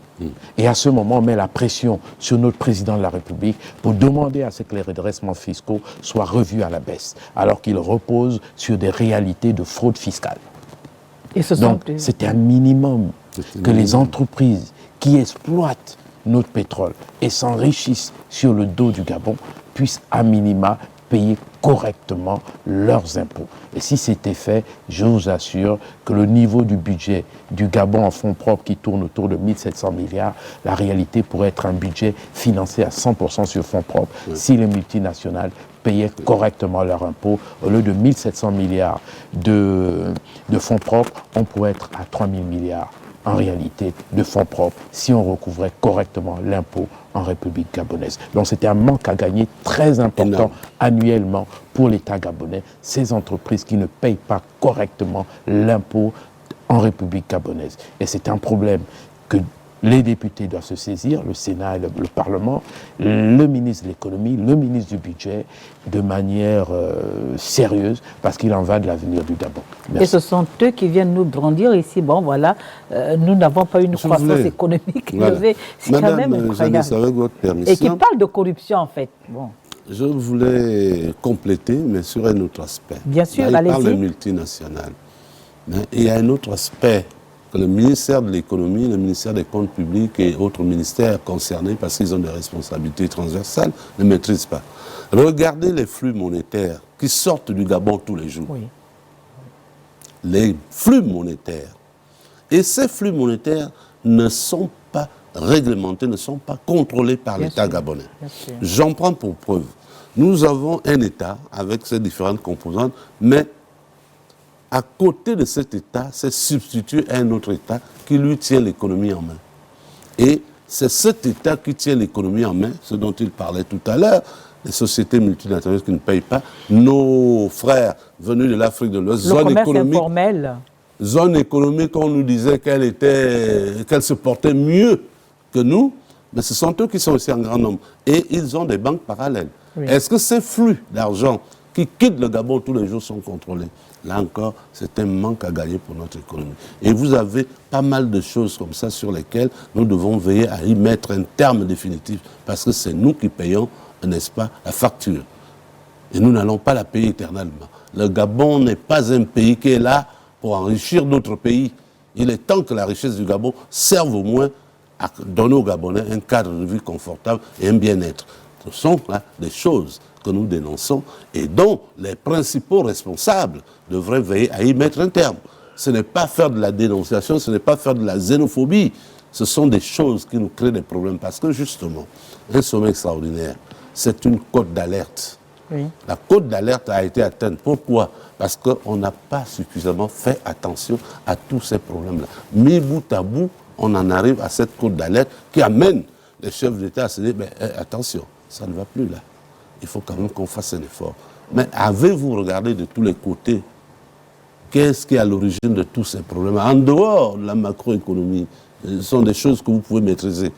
Et à ce moment, on met la pression sur notre président de la République pour demander à ce que les redressements fiscaux soient revus à la baisse, alors qu'ils reposent sur des réalités de fraude fiscale. Et ce Donc, c'était un minimum que les entreprises qui exploitent notre pétrole et s'enrichissent sur le dos du Gabon puissent à minima payer correctement leurs impôts. Et si c'était fait, je vous assure que le niveau du budget du Gabon en fonds propres qui tourne autour de 1700 milliards, la réalité pourrait être un budget financé à 100% sur fonds propres si les multinationales payaient correctement leurs impôts. Au lieu de 1700 milliards de fonds propres, on pourrait être à 3000 milliards en réalité de fonds propres si on recouvrait correctement l'impôt en République gabonaise. Donc c'était un manque à gagner très important annuellement pour l'État gabonais, ces entreprises qui ne payent pas correctement l'impôt en République gabonaise. Et c'est un problème que les députés doivent se saisir, le Sénat et le Parlement, le ministre de l'économie, le ministre du budget, de manière sérieuse, parce qu'il en va de l'avenir du Gabon. Merci. Et ce sont eux qui viennent nous brandir ici. Bon, voilà, nous n'avons pas une croissance économique élevée. C'est quand même incroyable. Avec votre permission, et qui parle de corruption, en fait. Bon. Je voulais compléter, mais sur un autre aspect. Bien sûr, là, il allez-y. parle de multinationales. Mais il y a un autre aspect que le ministère de l'économie, le ministère des comptes publics et autres ministères concernés, parce qu'ils ont des responsabilités transversales, ne maîtrisent pas. Regardez les flux monétaires qui sortent du Gabon tous les jours. Oui. Les flux monétaires. Et ces flux monétaires ne sont pas réglementés, ne sont pas contrôlés par l'État gabonais. J'en prends pour preuve. Nous avons un État avec ses différentes composantes, mais à côté de cet État, c'est substitué à un autre État qui lui tient l'économie en main. Et c'est cet État qui tient l'économie en main, ce dont il parlait tout à l'heure, les sociétés multinationales qui ne payent pas, nos frères venus de l'Afrique de l'Ouest, zone économique, on nous disait qu'elle se portait mieux que nous, mais ce sont eux qui sont aussi en grand nombre. Et ils ont des banques parallèles. Oui. Est-ce que ces flux d'argent qui quittent le Gabon tous les jours sont contrôlés? Là encore, c'est un manque à gagner pour notre économie. Et vous avez pas mal de choses comme ça sur lesquelles nous devons veiller à y mettre un terme définitif, parce que c'est nous qui payons, n'est-ce pas, la facture. Et nous n'allons pas la payer éternellement. Le Gabon n'est pas un pays qui est là pour enrichir d'autres pays. Il est temps que la richesse du Gabon serve au moins à donner aux Gabonais un cadre de vie confortable et un bien-être. Ce sont là des choses que nous dénonçons et dont les principaux responsables devraient veiller à y mettre un terme. Ce n'est pas faire de la dénonciation, ce n'est pas faire de la xénophobie. Ce sont des choses qui nous créent des problèmes parce que justement, un sommet extraordinaire, c'est une cote d'alerte. Oui. La cote d'alerte a été atteinte. Pourquoi? Parce qu'on n'a pas suffisamment fait attention à tous ces problèmes-là. Mis bout à bout, on en arrive à cette cote d'alerte qui amène les chefs d'État à se dire, attention, ça ne va plus là. Il faut quand même qu'on fasse un effort. Mais avez-vous regardé de tous les côtés qu'est-ce qui est à l'origine de tous ces problèmes? En dehors de la macroéconomie, ce sont des choses que vous pouvez maîtriser.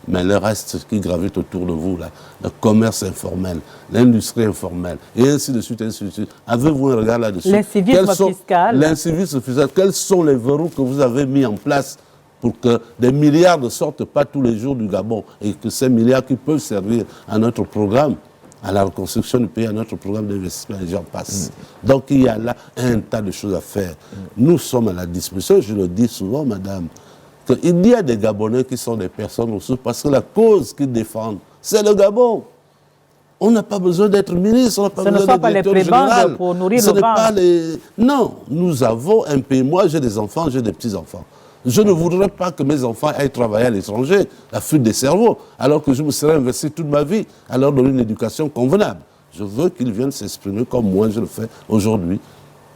Mais le reste qui gravite autour de vous, là, le commerce informel, l'industrie informelle, et ainsi de suite, ainsi de suite. Avez-vous un regard là-dessus? L'incivisme fiscal. L'incivisme fiscal. Quels sont les verrous que vous avez mis en place pour que des milliards ne sortent pas tous les jours du Gabon et que ces milliards qui peuvent servir à notre programme, à la reconstruction du pays, à notre programme d'investissement, les gens passent. Donc il y a là un tas de choses à faire. Nous sommes à la disposition, je le dis souvent, madame, qu'il y a des Gabonais qui sont des personnes ressources parce que la cause qu'ils défendent, c'est le Gabon. On n'a pas besoin d'être ministre, on n'a pas besoin d'être directeur général. Pour nourrir le ventre. Non, nous avons un pays. Moi, j'ai des enfants, j'ai des petits-enfants. Je ne voudrais pas que mes enfants aillent travailler à l'étranger, la fuite des cerveaux, alors que je me serais investi toute ma vie à leur donner une éducation convenable. Je veux qu'ils viennent s'exprimer comme moi je le fais aujourd'hui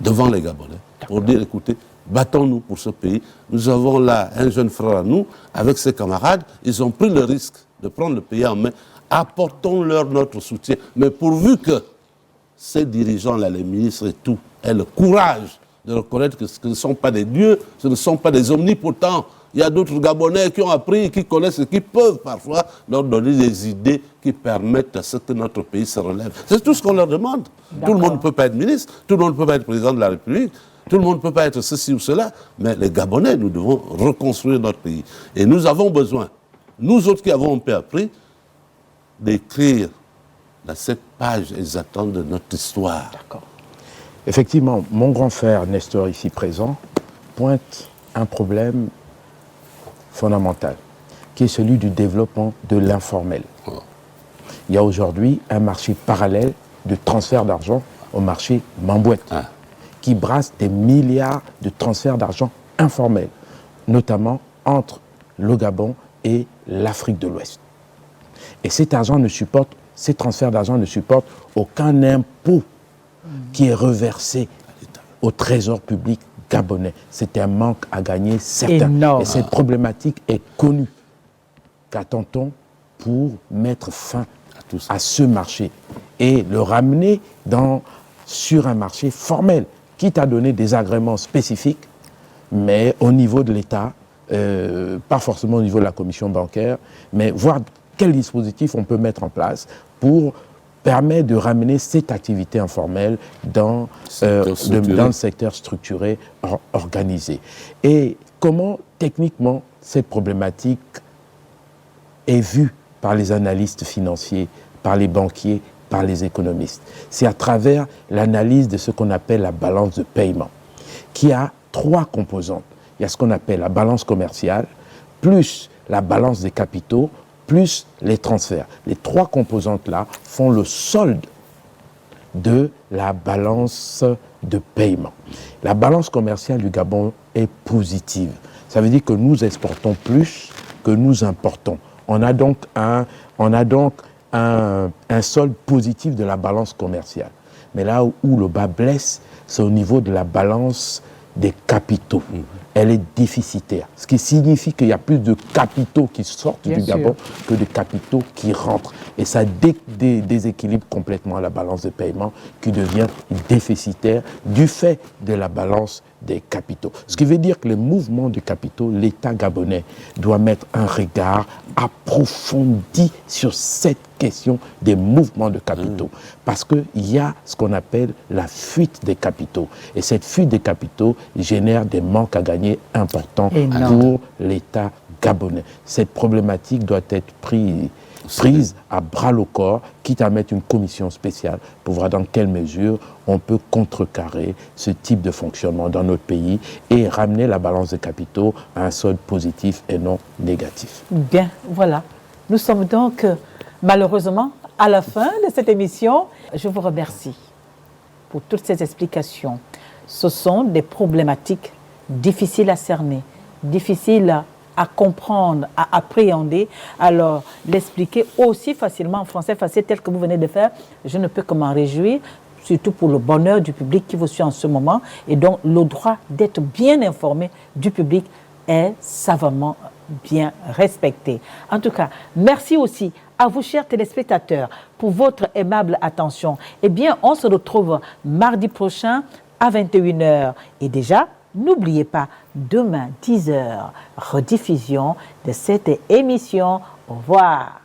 devant les Gabonais pour dire, écoutez, battons-nous pour ce pays. Nous avons là un jeune frère à nous, avec ses camarades, ils ont pris le risque de prendre le pays en main. Apportons-leur notre soutien. Mais pourvu que ces dirigeants-là, les ministres et tout, aient le courage de reconnaître que ce ne sont pas des dieux, ce ne sont pas des omnipotents, Il y a d'autres Gabonais qui ont appris, qui connaissent et qui peuvent parfois leur donner des idées qui permettent à ce que notre pays se relève. C'est tout ce qu'on leur demande. Tout le monde ne peut pas être ministre, tout le monde ne peut pas être président de la République, tout le monde ne peut pas être ceci ou cela, mais les Gabonais, nous devons reconstruire notre pays. Et nous avons besoin, nous autres qui avons un peu appris, d'écrire cette page exacte de notre histoire. D'accord. Effectivement, mon grand frère Nestor, ici présent, pointe un problème fondamental, qui est celui du développement de l'informel. Il y a aujourd'hui un marché parallèle de transfert d'argent au marché Mambouette, qui brasse des milliards de transferts d'argent informels, notamment entre le Gabon et l'Afrique de l'Ouest. Et ces transferts d'argent ne supportent aucun impôt qui est reversé au trésor public gabonais. C'est un manque à gagner certain. Énorme. Et cette problématique est connue. Qu'attend-on pour mettre fin à ce marché et le ramener sur un marché formel, quitte à donner des agréments spécifiques, mais au niveau de l'État, pas forcément au niveau de la commission bancaire, mais voir quel dispositif on peut mettre en place pour permettre de ramener cette activité informelle dans le secteur structuré, organisé. Et comment, techniquement, cette problématique est vue par les analystes financiers, par les banquiers, par les économistes? C'est à travers l'analyse de ce qu'on appelle la balance de paiement, qui a 3 composantes. Il y a ce qu'on appelle la balance commerciale, plus la balance des capitaux, plus les transferts. Les 3 composantes-là font le solde de la balance de paiement. La balance commerciale du Gabon est positive. Ça veut dire que nous exportons plus que nous importons. On a donc un solde positif de la balance commerciale. Mais là où le bas blesse, c'est au niveau de la balance des capitaux. Elle est déficitaire, ce qui signifie qu'il y a plus de capitaux qui sortent du Gabon que de capitaux qui rentrent. Et ça déséquilibre complètement la balance de paiement qui devient déficitaire du fait de la balance des capitaux. Ce qui veut dire que les mouvements de capitaux, l'État gabonais doit mettre un regard approfondi sur cette question des mouvements de capitaux. Parce qu'il y a ce qu'on appelle la fuite des capitaux. Et cette fuite des capitaux génère des manques à gagner importants pour l'État gabonais. Cette problématique doit être prise à bras le corps, quitte à mettre une commission spéciale pour voir dans quelle mesure on peut contrecarrer ce type de fonctionnement dans notre pays et ramener la balance des capitaux à un solde positif et non négatif. Bien, voilà. Nous sommes donc malheureusement à la fin de cette émission. Je vous remercie pour toutes ces explications. Ce sont des problématiques difficiles à cerner, difficiles à comprendre, à appréhender. Alors, l'expliquer aussi facilement en français facile tel que vous venez de faire, je ne peux que m'en réjouir, surtout pour le bonheur du public qui vous suit en ce moment. Et donc, le droit d'être bien informé du public est savamment bien respecté. En tout cas, merci aussi à vous, chers téléspectateurs, pour votre aimable attention. Eh bien, on se retrouve mardi prochain à 21h. Et déjà, n'oubliez pas, demain, 10h, rediffusion de cette émission. Au revoir.